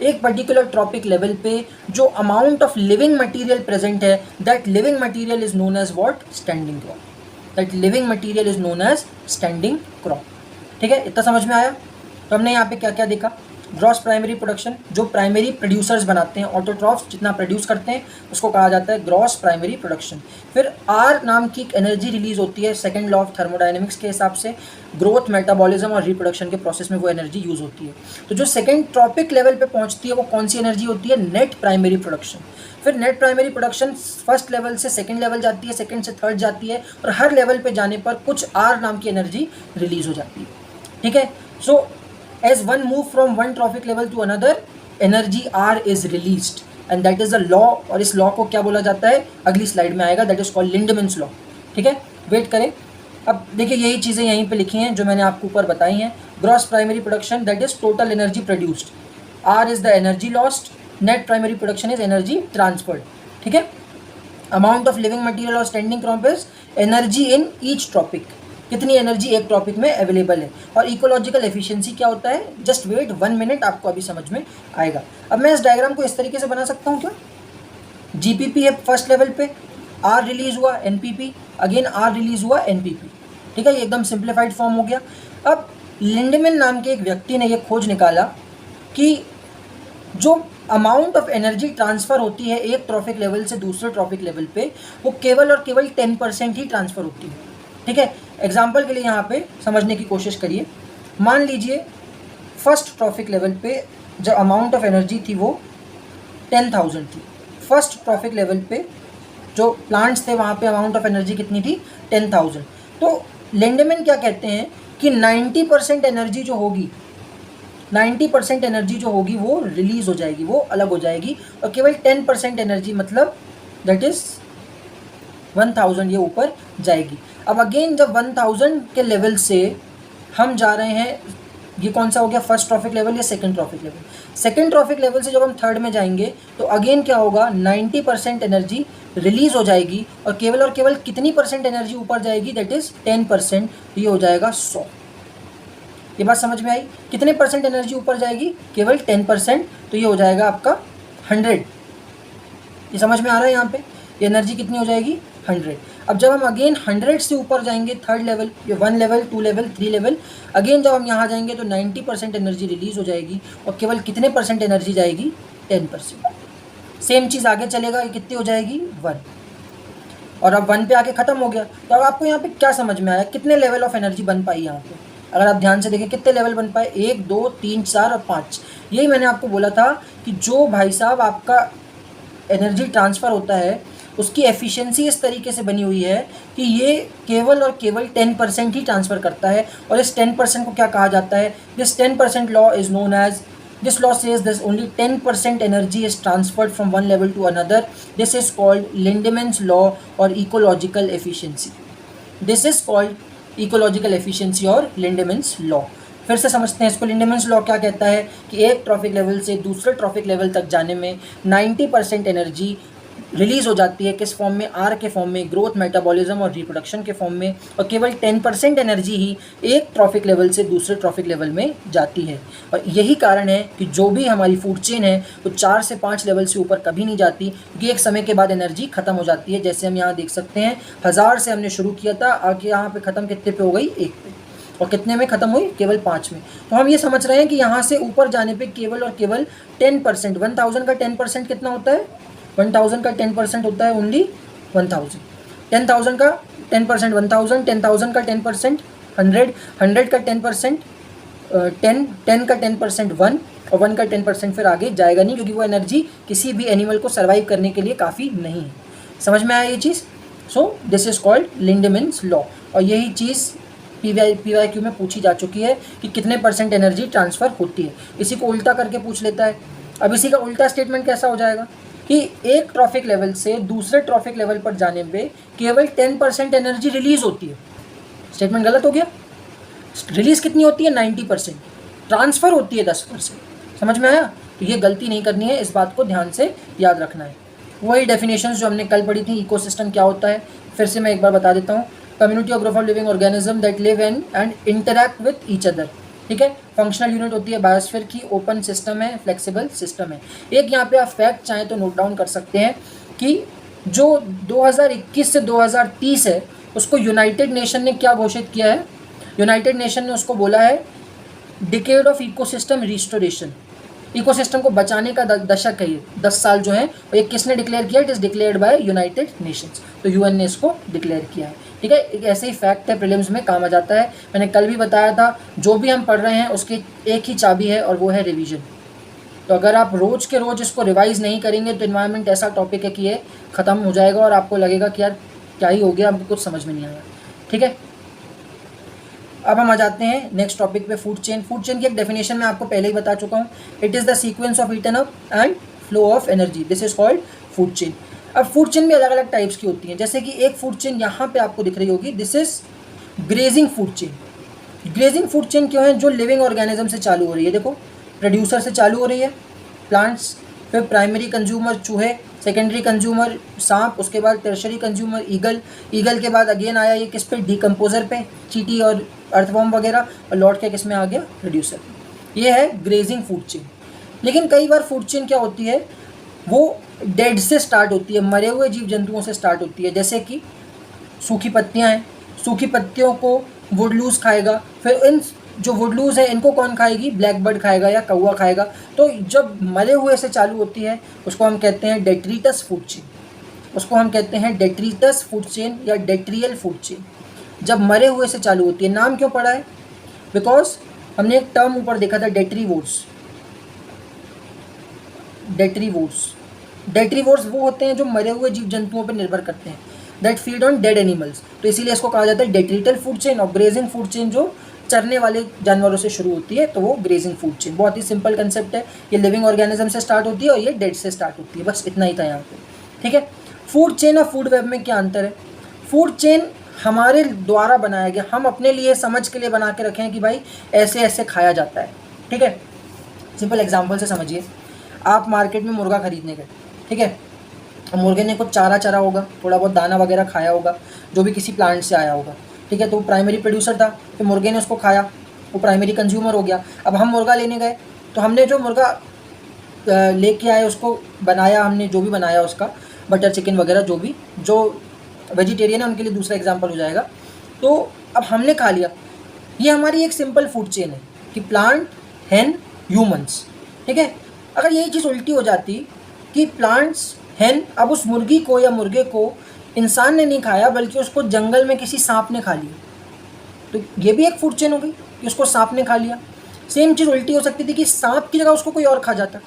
एक पर्टिकुलर ट्रॉपिक लेवल पे जो amount of living material present है, that living material is known as what? Standing crop. That living material is known as standing crop, ठीक है। इतना समझ में आया? तो हमने यहाँ पे क्या क्या देखा? ग्रॉस प्राइमरी प्रोडक्शन, जो प्राइमरी प्रोड्यूसर्स बनाते हैं, ऑटोट्रॉफ्स जितना प्रोड्यूस करते हैं उसको कहा जाता है ग्रॉस प्राइमरी प्रोडक्शन। फिर आर नाम की एक एनर्जी रिलीज होती है सेकंड लॉ ऑफ थर्मोडायनेमिक्स के हिसाब से, ग्रोथ, मेटाबॉलिज्म और रिप्रोडक्शन के प्रोसेस में वो एनर्जी यूज़ होती है। तो जो सेकंड ट्रॉपिक लेवल पे पहुंचती है वो कौन सी एनर्जी होती है? Net primary production. फिर net primary production first level से सेकंड लेवल जाती है, सेकंड से थर्ड जाती है, और हर लेवल पे जाने पर कुछ आर नाम की एनर्जी रिलीज हो जाती है, ठीक है। सो as one move from one trophic level to another, energy R is released and that is the law। और इस लॉ को क्या बोला जाता है? अगली स्लाइड में आएगा, दैट इज कॉल्ड लिंडमैन्स लॉ, ठीक है। वेट करें। अब देखिए यही चीज़ें यहीं पे लिखी हैं जो मैंने आपको ऊपर बताई हैं। Gross primary production that is total energy produced, R is the energy lost, net primary production is energy transferred, ठीक है। अमाउंट ऑफ लिविंग मटेरियल और standing crop is energy in each trophic, कितनी एनर्जी एक topic में available है। और ecological efficiency क्या होता है? जस्ट वेट 1 मिनट, आपको अभी समझ में आएगा। अब मैं इस डायग्राम को इस तरीके से बना सकता हूँ क्या? जीपीपी है फर्स्ट लेवल पे, आर रिलीज हुआ, एनपीपी, अगेन आर रिलीज हुआ, एनपीपी, ठीक है। ये एकदम सिंप्लीफाइड फॉर्म हो गया। अब लिंडमैन नाम के एक व्यक्ति ने यह खोज निकाला कि जो अमाउंट ऑफ एनर्जी ट्रांसफ़र होती है एक ट्रॉपिक लेवल से दूसरे ट्रॉपिक लेवल पे, वो केवल और केवल 10% ही ट्रांसफ़र होती है, ठीक है। एग्जाम्पल के लिए यहाँ पे समझने की कोशिश करिए। मान लीजिए फर्स्ट ट्रॉपिक लेवल पे जो अमाउंट ऑफ एनर्जी थी वो 10,000 थी। फर्स्ट ट्रॉपिक लेवल पे जो प्लांट्स थे वहाँ पे अमाउंट ऑफ एनर्जी कितनी थी? 10,000। तो लिंडमैन क्या कहते हैं कि 90% एनर्जी जो होगी, 90% एनर्जी जो होगी वो रिलीज़ हो जाएगी, वो अलग हो जाएगी, और केवल 10% एनर्जी मतलब दैट इज़ 1000 ये ऊपर जाएगी। अब अगेन जब 1000 के लेवल से हम जा रहे हैं, ये कौन सा हो गया? फर्स्ट ट्रॉपिक लेवल या second trophic level? Second trophic level से जब हम थर्ड में जाएंगे तो अगेन क्या होगा? 90% एनर्जी रिलीज़ हो जाएगी, और केवल कितनी परसेंट एनर्जी ऊपर जाएगी? दैट इज़ 10%, ये हो जाएगा 100। ये बात समझ में आई? कितने परसेंट एनर्जी ऊपर जाएगी? केवल 10%, तो ये हो जाएगा आपका 100। ये समझ में आ रहा है? यहाँ पे ये एनर्जी कितनी हो जाएगी? 100। अब जब हम अगेन 100 से ऊपर जाएंगे थर्ड लेवल, ये 1 लेवल, 2 लेवल, 3 लेवल, अगेन जब हम यहाँ जाएंगे तो 90% एनर्जी रिलीज़ हो जाएगी, और केवल कितने परसेंट एनर्जी जाएगी? 10%। सेम चीज़ आगे चलेगा, ये कितनी हो जाएगी? 1। और अब 1 पे आके ख़त्म हो गया। तो अब आपको यहाँ पे क्या समझ में आया? कितने लेवल ऑफ एनर्जी बन पाई यहाँ पे? अगर आप ध्यान से देखें कितने लेवल बन पाए? 1, 2, 3, 4 और 5। यही मैंने आपको बोला था कि जो भाई साहब आपका एनर्जी ट्रांसफ़र होता है उसकी एफिशिएंसी इस तरीके से बनी हुई है कि ये केवल और केवल 10% ही ट्रांसफ़र करता है। और इस 10% को क्या कहा जाता है? This 10% law is known as This law says this only 10% energy is transferred from one level to another. This is called Lindemann's law or ecological efficiency. This is called ecological efficiency और Lindemann's law. फिर से समझते हैं इसको. लिंडेमन्स law क्या कहता है कि एक ट्रॉफिक लेवल से दूसरे ट्रॉफिक लेवल तक जाने में 90% एनर्जी रिलीज हो जाती है. किस फॉर्म में? आर के फॉर्म में, ग्रोथ, मेटाबॉलिज्म और रिप्रोडक्शन के फॉर्म में. और केवल 10% एनर्जी ही एक ट्रॉफिक लेवल से दूसरे ट्रॉफिक लेवल में जाती है. और यही कारण है कि जो भी हमारी फूड चेन है वो 4 से 5 लेवल से ऊपर कभी नहीं जाती, क्योंकि एक समय के बाद एनर्जी खत्म हो जाती है. जैसे हम यहाँ देख सकते हैं 1000 से हमने शुरू किया था, आगे यहाँ पे ख़त्म कितने पे हो गई? 1 पे. और कितने में ख़त्म हुई? केवल 5 में. तो हम ये समझ रहे हैं कि यहाँ से ऊपर जाने पे केवल और केवल 10%, 1000 का 10% कितना होता है? 1000 का 10% होता है ओनली 1000. 10,000 का 10% 1000, 10,000 का 10% 100, 100 का 10% 10, 10 का 10% 1, और 1 का 10% फिर आगे जाएगा नहीं, क्योंकि वो एनर्जी किसी भी एनिमल को सर्वाइव करने के लिए काफ़ी नहीं है. समझ में आया ये चीज़? So this is called Lindeman's law. और यही चीज़ PYQ में पूछी जा चुकी है कि कितने % एनर्जी ट्रांसफ़र होती है. इसी को उल्टा करके पूछ लेता है. अब इसी का उल्टा स्टेटमेंट कैसा हो जाएगा कि एक ट्रॉफिक लेवल से दूसरे ट्रॉफिक लेवल पर जाने पे केवल 10% एनर्जी रिलीज़ होती है. स्टेटमेंट गलत हो गया. रिलीज़ कितनी होती है? 90%. ट्रांसफ़र होती है 10%. समझ में आया? तो ये गलती नहीं करनी है, इस बात को ध्यान से याद रखना है. वही डेफिनेशंस जो हमने कल पढ़ी थी. इकोसिस्टम क्या होता है फिर से मैं एक बार बता देता हूँ. Community of group of living organism that live in and interact with each other. ठीक है. फंक्शनल यूनिट होती है बायोस्फीयर की. ओपन सिस्टम है, फ्लेक्सिबल सिस्टम है. एक यहाँ पे आप फैक्ट चाहें तो नोट डाउन कर सकते हैं कि जो 2021 से 2030 है उसको यूनाइटेड नेशन ने क्या घोषित किया है? यूनाइटेड नेशन ने उसको बोला है decade of ecosystem restoration. Ecosystem को बचाने का दशक है ये. 10 साल जो है. और ये किसने डिक्लेयर किया? It is declared by United Nations. तो UN ने इसको डिक्लेयर किया है. ठीक है. एक ऐसे ही फैक्ट है, प्रीलिम्स में काम आ जाता है. मैंने कल भी बताया था जो भी हम पढ़ रहे हैं उसकी एक ही चाबी है और वो है रिवीजन. तो अगर आप रोज़ के रोज़ इसको रिवाइज़ नहीं करेंगे तो इन्वायरमेंट ऐसा टॉपिक है कि ये ख़त्म हो जाएगा और आपको लगेगा कि यार क्या ही हो गया, हमको कुछ समझ में नहीं आया. ठीक है. अब हम आ जाते हैं नेक्स्ट टॉपिक पे, फूड चेन. फूड चेन की एक डेफिनेशन मैं आपको पहले ही बता चुका हूँ. It is the sequence of eaten up and flow of energy. This is called food chain. अब फूड चेन भी अलग अलग टाइप्स की होती हैं. जैसे कि एक फूड चेन यहाँ पे आपको दिख रही होगी. This is grazing food chain. Grazing food chain क्यों है? जो लिविंग ऑर्गेनिज्म से चालू हो रही है. देखो, प्रोड्यूसर से चालू हो रही है, प्लांट्स, फिर प्राइमरी कंज्यूमर चूहे, सेकेंडरी कंज्यूमर सांप, उसके बाद टर्शरी कंज्यूमर ईगल. ईगल के बाद अगेन आया ये किस पे? डिकम्पोजर पे, चींटी और अर्थवॉर्म वगैरह. और लौट के किस में आ गया? प्रोड्यूसर. ये है ग्रेजिंग फूड चेन. लेकिन कई बार फूड चेन क्या होती है, वो डेड से स्टार्ट होती है, मरे हुए जीव जंतुओं से स्टार्ट होती है. जैसे कि सूखी पत्तियाँ हैं, सूखी पत्तियों को वुडलूज खाएगा. फिर इन जो वुडलूज है इनको कौन खाएगी? ब्लैक बर्ड खाएगा या कौवा खाएगा. तो जब मरे हुए से चालू होती है उसको हम कहते हैं डेट्रीटस फूड चेन. उसको हम कहते हैं डेट्रीटस फूड चेन या डेट्रियल फूड चेन. जब मरे हुए से चालू होती है. नाम क्यों पड़ा है? बिकॉज हमने एक टर्म ऊपर देखा था, डेट्रीवोर्स. डेट्रीवोर्स. डेट्रीवोर्स वो होते हैं जो मरे हुए जीव जंतुओं पर निर्भर करते हैं, that feed on dead animals. तो इसीलिए इसको कहा जाता है डेट्रीटल फूड चेन. और ग्रेजिंग फूड चेन जो चरने वाले जानवरों से शुरू होती है तो वो ग्रेजिंग फूड चेन. बहुत ही सिंपल कंसेप्ट है. ये लिविंग ऑर्गेनिज्म से स्टार्ट होती है और ये डेड से स्टार्ट होती है. बस इतना ही था यहाँ पे. ठीक है. फूड चेन और फूड वेब में क्या अंतर है? फूड चेन हमारे द्वारा बनाया गया, हम अपने लिए समझ के लिए बना के रखे हैं कि भाई ऐसे ऐसे खाया जाता है. ठीक है. सिंपल एग्जाम्पल से समझिए. आप मार्केट में मुर्गा खरीदने गए. ठीक है. मुर्गे ने कुछ चारा चरा होगा, थोड़ा बहुत दाना वगैरह खाया होगा, जो भी किसी प्लांट से आया होगा. ठीक है. तो वो प्राइमरी प्रोड्यूसर था, फिर मुर्गे ने उसको खाया, वो प्राइमरी कंज्यूमर हो गया. अब हम मुर्गा लेने गए तो हमने जो मुर्गा लेके आए उसको बनाया, हमने जो भी बनाया उसका बटर चिकन वगैरह जो भी, जो वेजिटेरियन है उनके लिए दूसरा एग्जांपल हो जाएगा. तो अब हमने खा लिया. ये हमारी एक सिंपल फूड चेन है कि प्लांट, हैन, ह्यूमंस. ठीक है. अगर यही चीज़ उल्टी हो जाती कि प्लांट्स, हैन, अब उस मुर्गी को या मुर्गे को इंसान ने नहीं खाया बल्कि उसको जंगल में किसी सांप ने खा लिया, तो ये भी एक फूड चेन हो गई कि उसको सांप ने खा लिया. सेम चीज़ उल्टी हो सकती थी कि सांप की जगह उसको कोई और खा जाता.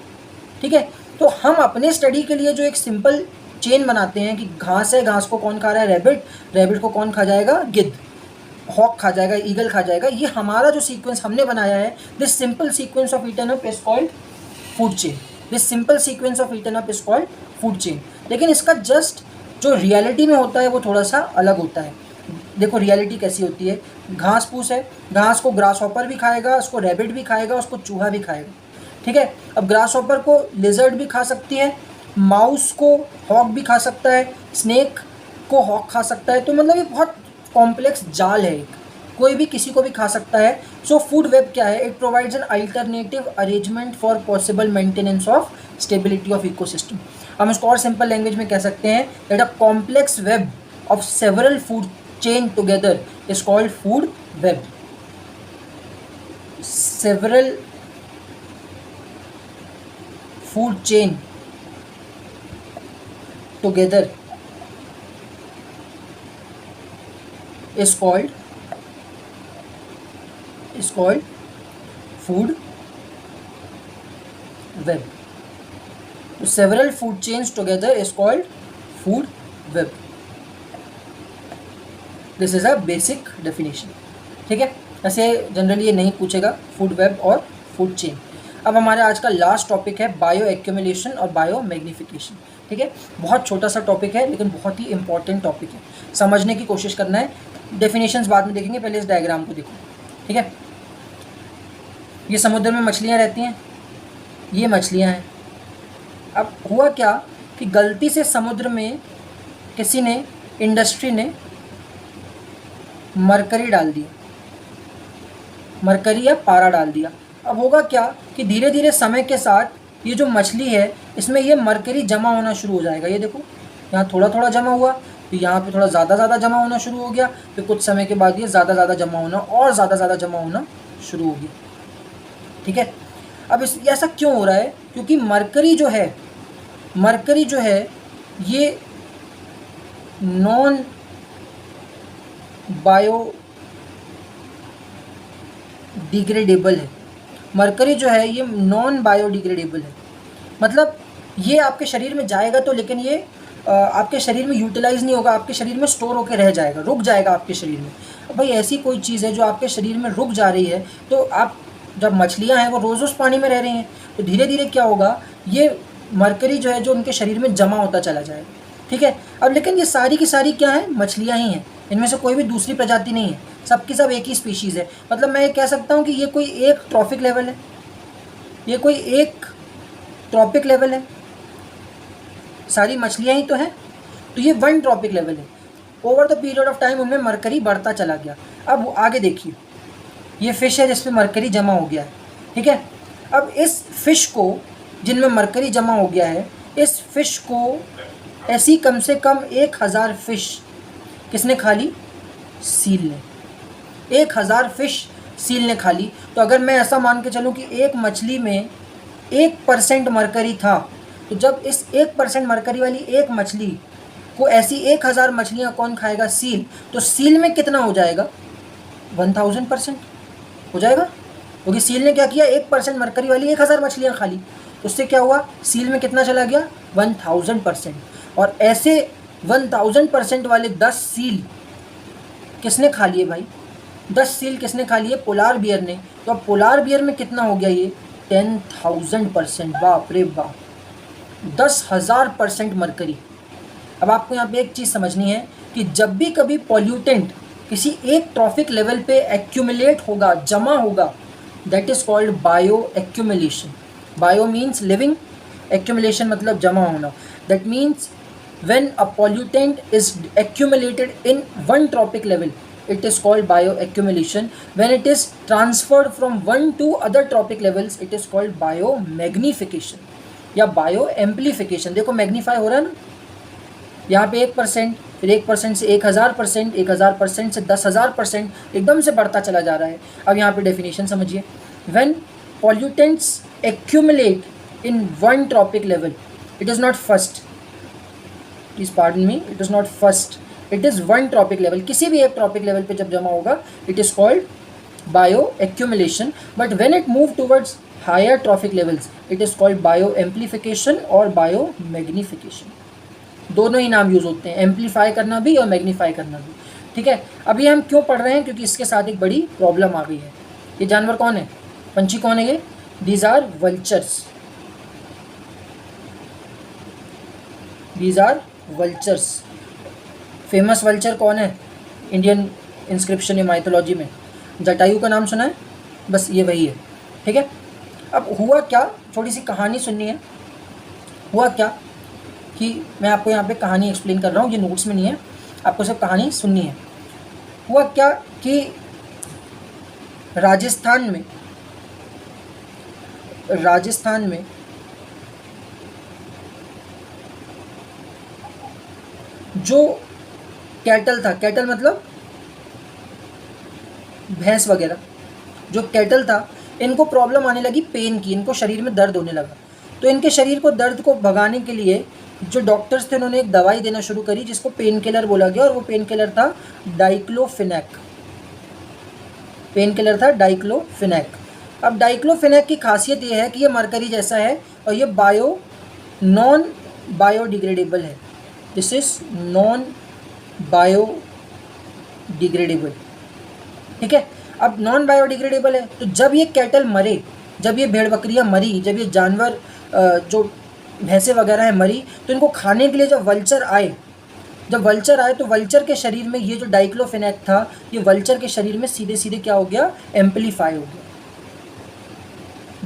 ठीक है. तो हम अपने स्टडी के लिए जो एक सिंपल चेन बनाते हैं कि घास है, घास को कौन खा रहा है? रैबिट. रैबिट को कौन खा जाएगा? गिद्ध. हॉक खा जाएगा, ईगल खा जाएगा। ये हमारा जो सीक्वेंस हमने बनाया है, this simple sequence of eaten up is called food chain. This simple sequence of eaten up is called food chain. लेकिन इसका जस्ट जो रियलिटी में होता है वो थोड़ा सा अलग होता है। देखो रियलिटी कैसी होती है, घास फूस है, घास को ग्रास हॉपर भी खाएगा, उसको रैबिट भी खाएगा, उसको चूहा भी खाएगा, ठीक है। अब ग्रास हॉपर को लिजर्ड भी खा सकती है, माउस को हॉक भी खा सकता है, स्नेक को हॉक खा सकता है। तो मतलब ये बहुत कॉम्प्लेक्स जाल है, एक कोई भी किसी को भी खा सकता है। सो फूड वेब क्या है, it provides an alternative arrangement for possible maintenance of stability of ecosystem. हम इसको और सिंपल लैंग्वेज में कह सकते हैं that a complex web of several food chain together is called food web. Several food chain together is called food web. So several food chains together is called food web. This is a basic definition. ठीक है, ऐसे generally ये नहीं पूछेगा food web और food chain. अब हमारे आज का लास्ट टॉपिक है बायो एक्यूमुलेशन और बायो मैग्नीफिकेशन। ठीक है, बहुत छोटा सा टॉपिक है लेकिन बहुत ही इंपॉर्टेंट टॉपिक है, समझने की कोशिश करना है। डेफिनेशंस बाद में देखेंगे, पहले इस डायग्राम को देखो। ठीक है, ये समुद्र में मछलियाँ रहती हैं, ये मछलियाँ हैं। अब हुआ क्या कि गलती से समुद्र में किसी ने, इंडस्ट्री ने मरकरी डाल दिया, मरकरी या पारा डाल दिया। अब होगा क्या कि धीरे धीरे समय के साथ ये जो मछली है इसमें ये मरकरी जमा होना शुरू हो जाएगा। ये देखो यहाँ थोड़ा थोड़ा जमा हुआ, फिर यहाँ पे थोड़ा ज़्यादा जमा होना शुरू हो गया, फिर कुछ समय के बाद ये ज़्यादा जमा होना और ज़्यादा जमा होना शुरू हो गया। ठीक है, अब इस ऐसा क्यों हो रहा है, क्योंकि मरकरी जो है ये नॉन बायो डिग्रेडेबल है। मरकरी जो है ये नॉन बायोडिग्रेडेबल है, मतलब ये आपके शरीर में जाएगा तो, लेकिन ये आपके शरीर में यूटिलाइज नहीं होगा, आपके शरीर में स्टोर होकर रह जाएगा, रुक जाएगा आपके शरीर में। अब भाई ऐसी कोई चीज़ है जो आपके शरीर में रुक जा रही है, तो आप जब मछलियां हैं वो रोज़ रोज़ पानी में रह रही हैं, तो धीरे धीरे क्या होगा, ये मरकरी जो है जो उनके शरीर में जमा होता चला जाएगा। ठीक है, अब लेकिन ये सारी की सारी क्या है, मछलियाँ ही हैं, इनमें से कोई भी दूसरी प्रजाति नहीं है, सबकी सब एक ही स्पीशीज़ है। मतलब मैं ये कह सकता हूँ कि ये कोई एक ट्रॉपिक लेवल है, ये कोई एक ट्रॉपिक लेवल है, सारी मछलियाँ ही तो हैं, तो ये वन ट्रॉपिक लेवल है। Over the period of time उनमें मरकरी बढ़ता चला गया। अब आगे देखिए, ये फ़िश है जिस पे मरकरी जमा हो गया है। ठीक है, अब इस फ़िश को जिनमें मरकरी जमा हो गया है, इस फ़िश को ऐसी कम से कम 1000 फ़िश किसने खा ली, सील ने। 1000 फ़िश सील ने खा ली। तो अगर मैं ऐसा मान के चलूँ कि एक मछली में 1% मरकरी था, तो जब इस 1% मरकरी वाली एक मछली को ऐसी 1000 मछलियाँ कौन खाएगा, सील, तो सील में कितना हो जाएगा, 1000% हो जाएगा, क्योंकि सील ने क्या किया, 1% मरकरी वाली 1000 मछलियाँ खा ली, उससे क्या हुआ, सील में कितना चला गया, 1000%। और ऐसे 1000% वाले 10 सील किसने खा लिए भाई, 10 सील किसने खा लिए, पोलार बियर ने। तो अब पोलार बियर में कितना हो गया, ये 10,000%। बाप रे बाप, 10,000% मरकरी। अब आपको यहाँ पे एक चीज़ समझनी है कि जब भी कभी पॉल्यूटेंट किसी एक ट्रॉफिक लेवल पे एक्यूमुलेट होगा, जमा होगा, that is called bio accumulation. Bio means living, accumulation मतलब जमा होना। That means when a pollutant is accumulated in one trophic level, it is called bioaccumulation. When it is transferred from one to other trophic levels, it is called biomagnification या bioamplification। देखो magnify हो रहा है ना, यहाँ पे 1%, फिर 1% से 1000%, 1000% से 10,000%, एकदम से बढ़ता चला जा रहा है। अब यहाँ पे डेफिनेशन समझिए, when pollutants accumulate in one trophic level, it is not first, please pardon me, it is not first, it is one trophic level. किसी भी एक ट्रॉपिक लेवल पे जब जमा होगा, it is called bioaccumulation. But when it move towards higher trophic levels, it is called bioamplification और biomagnification. दोनों ही नाम यूज़ होते हैं, एम्प्लीफाई करना भी और मैग्नीफाई करना भी। ठीक है, अभी हम क्यों पढ़ रहे हैं, क्योंकि इसके साथ एक बड़ी प्रॉब्लम आ गई है। ये जानवर कौन है, पंछी कौन है ये, these are vultures, these are vultures. Famous vulture कौन है इंडियन इंस्क्रिप्शन या माइथोलॉजी में, जटायु का नाम सुना है, बस ये वही है। ठीक है, अब हुआ क्या, थोड़ी सी कहानी सुननी है। हुआ क्या कि मैं आपको यहाँ पे कहानी एक्सप्लेन कर रहा हूँ, ये नोट्स में नहीं है, आपको सब कहानी सुननी है। हुआ क्या कि राजस्थान में जो कैटल था, कैटल मतलब भैंस वगैरह, जो कैटल था, इनको प्रॉब्लम आने लगी पेन की, इनको शरीर में दर्द होने लगा। तो इनके शरीर को दर्द को भगाने के लिए जो डॉक्टर्स थे उन्होंने एक दवाई देना शुरू करी जिसको पेन किलर बोला गया, और वो पेन किलर था डाइक्लोफिनेक। पेन किलर था डाइक्लोफिनेक। अब डाइक्लोफिनेक की खासियत ये है कि ये मरकरी जैसा है और ये नॉन बायोडिग्रेडेबल है। This is non biodegradable. ठीक है, अब नॉन बायोडिग्रेडेबल है, तो जब ये कैटल मरे, जब ये भेड़ बकरियां मरी, जब ये जानवर जो भैंसे वगैरह है मरी, तो इनको खाने के लिए जब वल्चर आए तो वल्चर के शरीर में ये जो डाइक्लोफिनेक था, ये वल्चर के शरीर में सीधे सीधे क्या हो गया, एम्पलीफाई हो गया।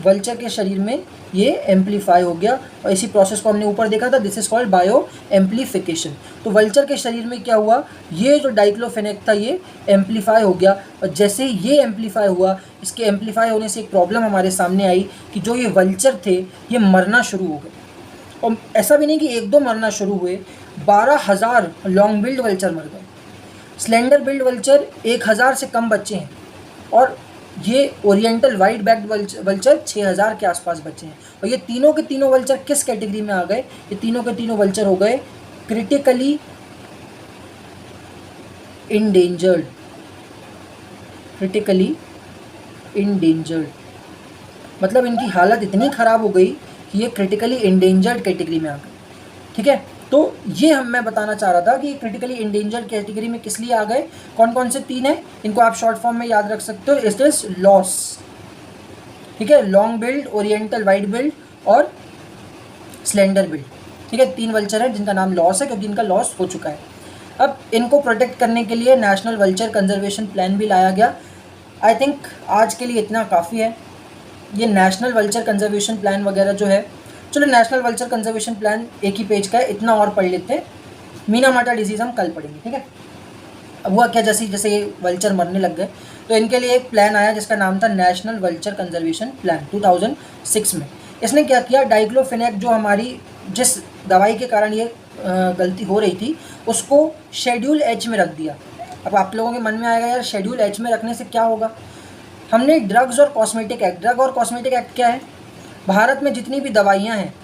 वल्चर के शरीर में ये एम्पलीफाई हो गया, और इसी प्रोसेस को हमने ऊपर देखा था, this is called bio amplification. तो वल्चर के शरीर में क्या हुआ, ये जो डाइक्लोफिनेक था ये एम्पलीफाई हो गया, और जैसे ही ये एम्पलीफाई हुआ, इसके एम्पलीफाई होने से एक प्रॉब्लम हमारे सामने आई कि जो ये वल्चर थे ये मरना शुरू हो गए। और ऐसा भी नहीं कि एक दो मरना शुरू हुए, 12,000 लॉन्ग बिल्ड वल्चर मर गए। स्लेंडर बिल्ड वल्चर 1,000 से कम बच्चे हैं, और ये ओरिएंटल वाइट बैक्ड वल्चर 6,000 के आसपास बचे हैं। और ये तीनों के तीनों वल्चर किस कैटेगरी में आ गए, ये तीनों के तीनों वल्चर हो गए क्रिटिकली इंडेंजर्ड। क्रिटिकली इंडेंजर्ड मतलब इनकी हालत इतनी ख़राब हो गई कि ये क्रिटिकली इंडेंजर्ड कैटेगरी में आ गए। ठीक है, तो ये मैं बताना चाह रहा था कि क्रिटिकली इंडेंजर्ड कैटेगरी में किस लिए आ गए, कौन कौन से तीन हैं, इनको आप शॉर्ट फॉर्म में याद रख सकते हो। इट इज लॉस, ठीक है, long build, oriental wide build और स्लेंडर बिल्ड। ठीक है, तीन वल्चर हैं जिनका नाम लॉस है, क्योंकि इनका लॉस हो चुका है। अब इनको प्रोटेक्ट करने के लिए नेशनल वल्चर कंजर्वेशन प्लान भी लाया गया। आई थिंक आज के लिए इतना काफ़ी है। ये नेशनल वल्चर कंजर्वेशन प्लान वगैरह जो है, चलो नेशनल वल्चर कंजर्वेशन प्लान एक ही पेज का है, इतना और पढ़ लेते हैं। मीनामाटा डिजीज़ हम कल पढ़ेंगे। ठीक है, अब हुआ क्या, जैसे जैसे ये वल्चर मरने लग गए तो इनके लिए एक प्लान आया जिसका नाम था नेशनल वल्चर कंजर्वेशन प्लान 2006 में। इसने क्या किया, डाइक्लोफिनेक जो हमारी जिस दवाई के कारण ये गलती हो रही थी उसको शेड्यूल एच में रख दिया। अब आप लोगों के मन में आएगा यार शेड्यूल एच में रखने से क्या होगा। हमने ड्रग्स और कॉस्मेटिक एक्ट, ड्रग और कॉस्मेटिक एक्ट क्या है, भारत में जितनी भी दवाइयाँ हैं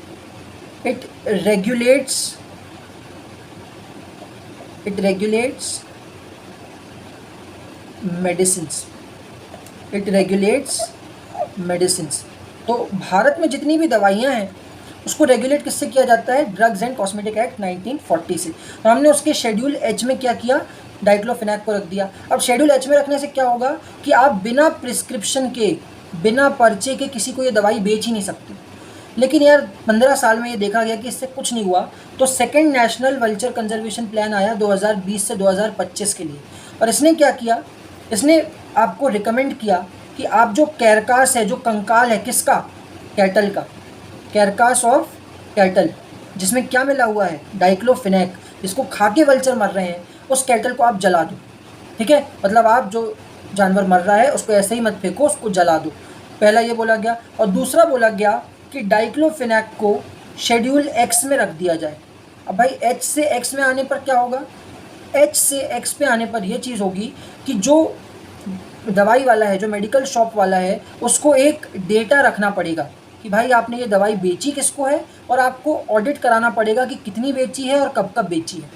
it regulates medicines, it regulates medicines. तो भारत में जितनी भी दवाइयाँ हैं उसको रेगुलेट किससे किया जाता है, ड्रग्स एंड कॉस्मेटिक एक्ट 1940 से। तो हमने उसके शेड्यूल एच में क्या किया, डाइक्लोफिनेक को रख दिया। अब शेड्यूल एच में रखने से क्या होगा कि आप बिना प्रिस्क्रिप्शन के, बिना पर्चे के किसी को ये दवाई बेच ही नहीं सकते। लेकिन यार 15 साल में ये देखा गया कि इससे कुछ नहीं हुआ, तो second national vulture conservation plan आया 2020 से 2025 के लिए। और इसने क्या किया, इसने आपको रिकमेंड किया कि आप जो कैरकास है, जो कंकाल है किसका, कैटल का, कैरकास ऑफ कैटल, जिसमें क्या मिला हुआ है, डाइक्लोफिनेक, जिसको खा के वल्चर मर रहे हैं, उस कैटल को आप जला दो। ठीक है, मतलब आप जो जानवर मर रहा है उसको ऐसे ही मत फेंको, उसको जला दो। पहला ये बोला गया। और दूसरा बोला गया कि डाइक्लोफिनेक को शेड्यूल एक्स में रख दिया जाए। अब भाई एच से एक्स में आने पर क्या होगा, एच से एक्स पे आने पर यह चीज़ होगी कि जो दवाई वाला है, जो मेडिकल शॉप वाला है, उसको एक डेटा रखना पड़ेगा कि भाई आपने ये दवाई बेची किसको है, और आपको ऑडिट कराना पड़ेगा कि कितनी बेची है और कब कब बेची है।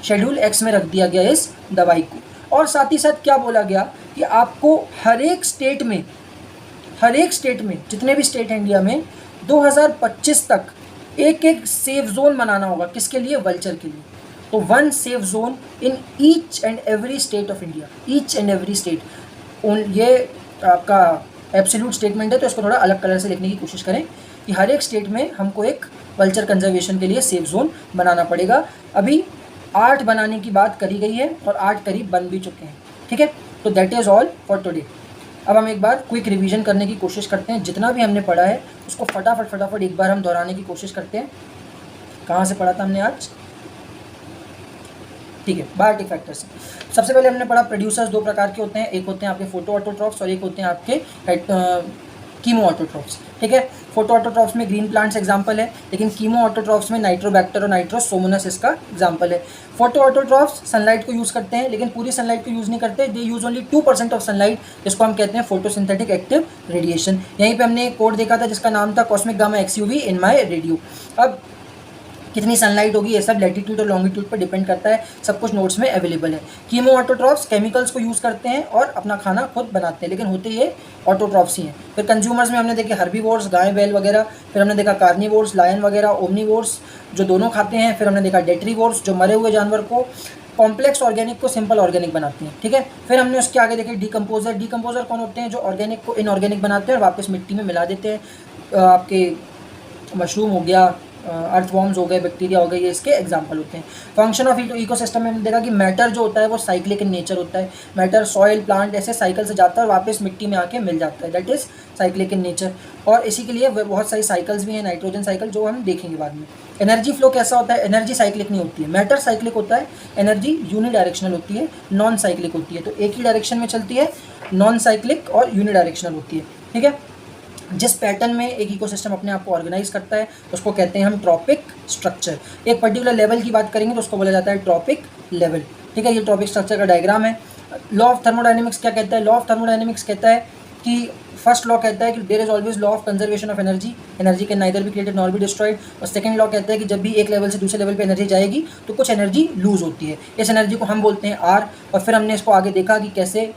शेड्यूल एक्स में रख दिया गया इस दवाई को। और साथ ही साथ क्या बोला गया कि आपको हर एक स्टेट में जितने भी स्टेट हैं इंडिया में 2025 तक एक एक सेफ जोन बनाना होगा। किसके लिए, वल्चर के लिए। तो 1 safe zone in each and every state of India, each and every state. ये आपका एब्सोल्यूट स्टेटमेंट है, तो इसको थोड़ा अलग कलर से लिखने की कोशिश करें कि हर एक स्टेट में हमको एक वल्चर कंजर्वेशन के लिए सेफ जोन बनाना पड़ेगा। अभी 8 बनाने की बात करी गई है और 8 करीब बन भी चुके हैं, ठीक है। तो that is all for today. अब हम एक बार क्विक रिवीजन करने की कोशिश करते हैं, जितना भी हमने पढ़ा है उसको फटाफट एक बार हम दोहराने की कोशिश करते हैं। कहाँ से पढ़ा था हमने आज, ठीक है, बायोटिक फैक्टर्स। सबसे पहले हमने पढ़ा प्रोड्यूसर्स 2 प्रकार के होते हैं, एक होते हैं आपके फोटो ऑटोट्रॉफ्स और एक होते हैं आपके कीमो ऑटोट्रॉफ्स, ठीक है। फोटो ऑटोट्रॉफ्स में ग्रीन प्लांट्स एग्जांपल है, लेकिन कीमो ऑटोट्रॉफ्स में नाइट्रोबैक्टर और नाइट्रोसोमोनस इसका एग्जांपल है। फोटो ऑटोट्रॉफ्स सनलाइट को यूज़ करते हैं, लेकिन पूरी सनलाइट को यूज़ नहीं करते, दे यूज़ ओनली 2% ऑफ सनलाइट, जिसको हम कहते हैं फोटोसिंथेटिक एक्टिव रेडिएशन। यहीं पे हमने एक कोड देखा था जिसका नाम था कॉस्मिक गामा XUV इन माई रेडियो। अब कितनी सनलाइट होगी ये सब लैटिट्यूड और लॉन्गिट्यूड पर डिपेंड करता है, सब कुछ नोट्स में अवेलेबल है। कीमो ऑटोट्रॉफ्स केमिकल्स को यूज़ करते हैं और अपना खाना खुद बनाते हैं, लेकिन होते ये ऑटोट्रॉफ्स ही हैं। फिर कंज्यूमर्स में हमने देखे हर्बीवोर्स, गाय बैल वगैरह, फिर हमने देखा कार्निवोर्स, लायन वगैरह, ओमनीवोर्स जो दोनों खाते हैं, फिर हमने देखा डेट्रीवोर्स जो मरे हुए जानवर को कॉम्प्लेक्स ऑर्गेनिक को सिंपल ऑर्गेनिक बनाते हैं, ठीक है। फिर हमने उसके आगे देखे डीकम्पोजर कौन होते हैं, जो ऑर्गेनिक को इनऑर्गेनिक बनाते हैं और वापस मिट्टी में मिला देते हैं। आपके मशरूम हो गया, अर्थवॉर्म्स हो गए, बैक्टीरिया हो गए, ये इसके एग्जांपल होते हैं। फंक्शन ऑफ इकोसिस्टम में हमने देखा कि मैटर जो होता है वो साइक्लिक इन नेचर होता है। मैटर सॉइल प्लांट ऐसे साइकिल से जाता है और वापस मिट्टी में आके मिल जाता है, that is cyclic in nature. और इसी के लिए बहुत सारी साइकिल्स भी हैं, नाइट्रोजन साइकिल जो हम देखेंगे बाद में। एनर्जी फ्लो कैसा होता है, एनर्जी साइक्लिक नहीं होती है, मैटर साइक्लिक होता है, एनर्जी यूनिडायरेक्शनल होती है, नॉन साइक्लिक होती है। तो एक ही डायरेक्शन में चलती है, नॉन साइक्लिक और यूनिडायरेक्शनल होती है, ठीक है। जिस पैटर्न में एक इकोसिस्टम अपने आप को ऑर्गेनाइज करता है उसको कहते हैं हम ट्रॉपिक स्ट्रक्चर। एक पर्टिकुलर लेवल की बात करेंगे तो उसको बोला जाता है ट्रॉपिक लेवल, ठीक है। ये ट्रॉपिक स्ट्रक्चर का डायग्राम है। लॉ ऑफ थर्मोडायनेमिक्स क्या कहता है, लॉ ऑफ थर्मोडायनेमिक्स कहता है कि फर्स्ट लॉ कहता है कि there is always law of conservation of energy, energy can neither be created nor be destroyed. और सेकंड लॉ कहता है कि जब भी एक लेवल से दूसरे लेवल पे एनर्जी जाएगी तो कुछ एनर्जी लूज होती है, इस एनर्जी को हम बोलते हैं आर। और फिर हमने इसको आगे देखा कि कैसे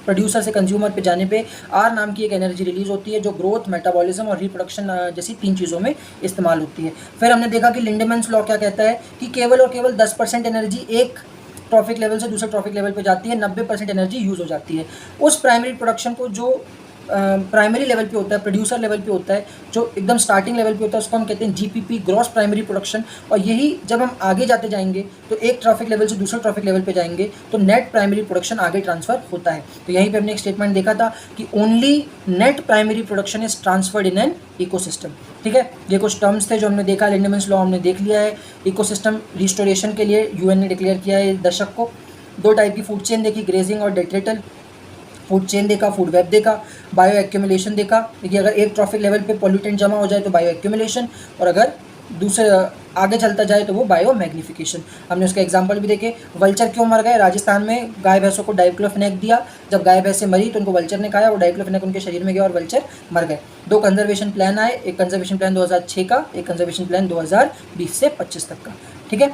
प्रोड्यूसर से कंज्यूमर पे जाने पे आर नाम की एक एनर्जी रिलीज होती है जो ग्रोथ, मेटाबॉलिज्म और रिप्रोडक्शन जैसी 3 चीज़ों में इस्तेमाल होती है। फिर हमने देखा कि लिंडेमैन्स लॉ क्या कहता है कि केवल और केवल 10% एनर्जी एक ट्रॉफिक लेवल से दूसरे ट्रॉफिक लेवल पे जाती है, 90% एनर्जी यूज़ हो जाती है। उस प्राइमरी प्रोडक्शन को जो प्राइमरी लेवल पे होता है, प्रोड्यूसर लेवल पे होता है, जो एकदम स्टार्टिंग लेवल पे होता है, उसको हम कहते हैं GPP, ग्रॉस प्राइमरी प्रोडक्शन। और यही जब हम आगे जाते जाएंगे तो एक ट्रॉफिक लेवल से दूसरे ट्रॉफिक लेवल पे जाएंगे तो नेट प्राइमरी प्रोडक्शन आगे ट्रांसफ़र होता है। तो यहीं पे हमने एक स्टेटमेंट देखा था कि only net primary production is transferred in an ecosystem, ठीक है। ये कुछ टर्म्स थे जो हमने देखा, लिंडेमैन्स लॉ हमने देख लिया है। इकोसिस्टम रिस्टोरेशन के लिए UN ने डिक्लेयर किया है दशक को। 2 टाइप की फूड चेन देखी, ग्रेजिंग और डेट्रेटल। फूड चेन देखा, फूड वेब देखा, बायो एक्यूमुलेशन देखा। देखिए अगर एक ट्रॉफिक लेवल पे पॉल्यूटेंट जमा हो जाए तो बायो एक्यूमुलेशन, और अगर दूसरे आगे चलता जाए तो वो बायो मैग्निफिकेशन। हमने उसके एग्जांपल भी देखे। वल्चर क्यों मर गए, राजस्थान में गाय भैंसों को डाइक्लोफेनेक दिया, जब गाय भैंसें मरी तो उनको वल्चर ने खाया, वो डाइक्लोफेनेक उनके शरीर में गया और वल्चर मर गए। 2 कंजर्वेशन प्लान आए, एक कंजर्वेशन प्लान 2006 का, एक कंजर्वेशन प्लान 2020 से 25 तक का, ठीक है।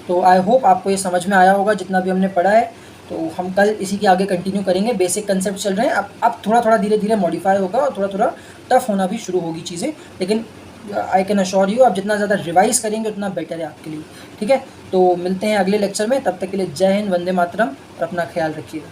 तो आई होप आपको ये समझ में आया होगा जितना भी हमने पढ़ा है। तो हम कल इसी के आगे कंटिन्यू करेंगे। बेसिक कंसेप्ट चल रहे हैं, अब थोड़ा थोड़ा धीरे धीरे मॉडिफाई होगा और थोड़ा थोड़ा टफ होना भी शुरू होगी चीज़ें, लेकिन आई कैन अश्योर यू आप जितना ज़्यादा रिवाइज करेंगे उतना बेटर है आपके लिए, ठीक है। तो मिलते हैं अगले लेक्चर में, तब तक के लिए जय हिंद, वंदे मातरम और अपना ख्याल रखिएगा।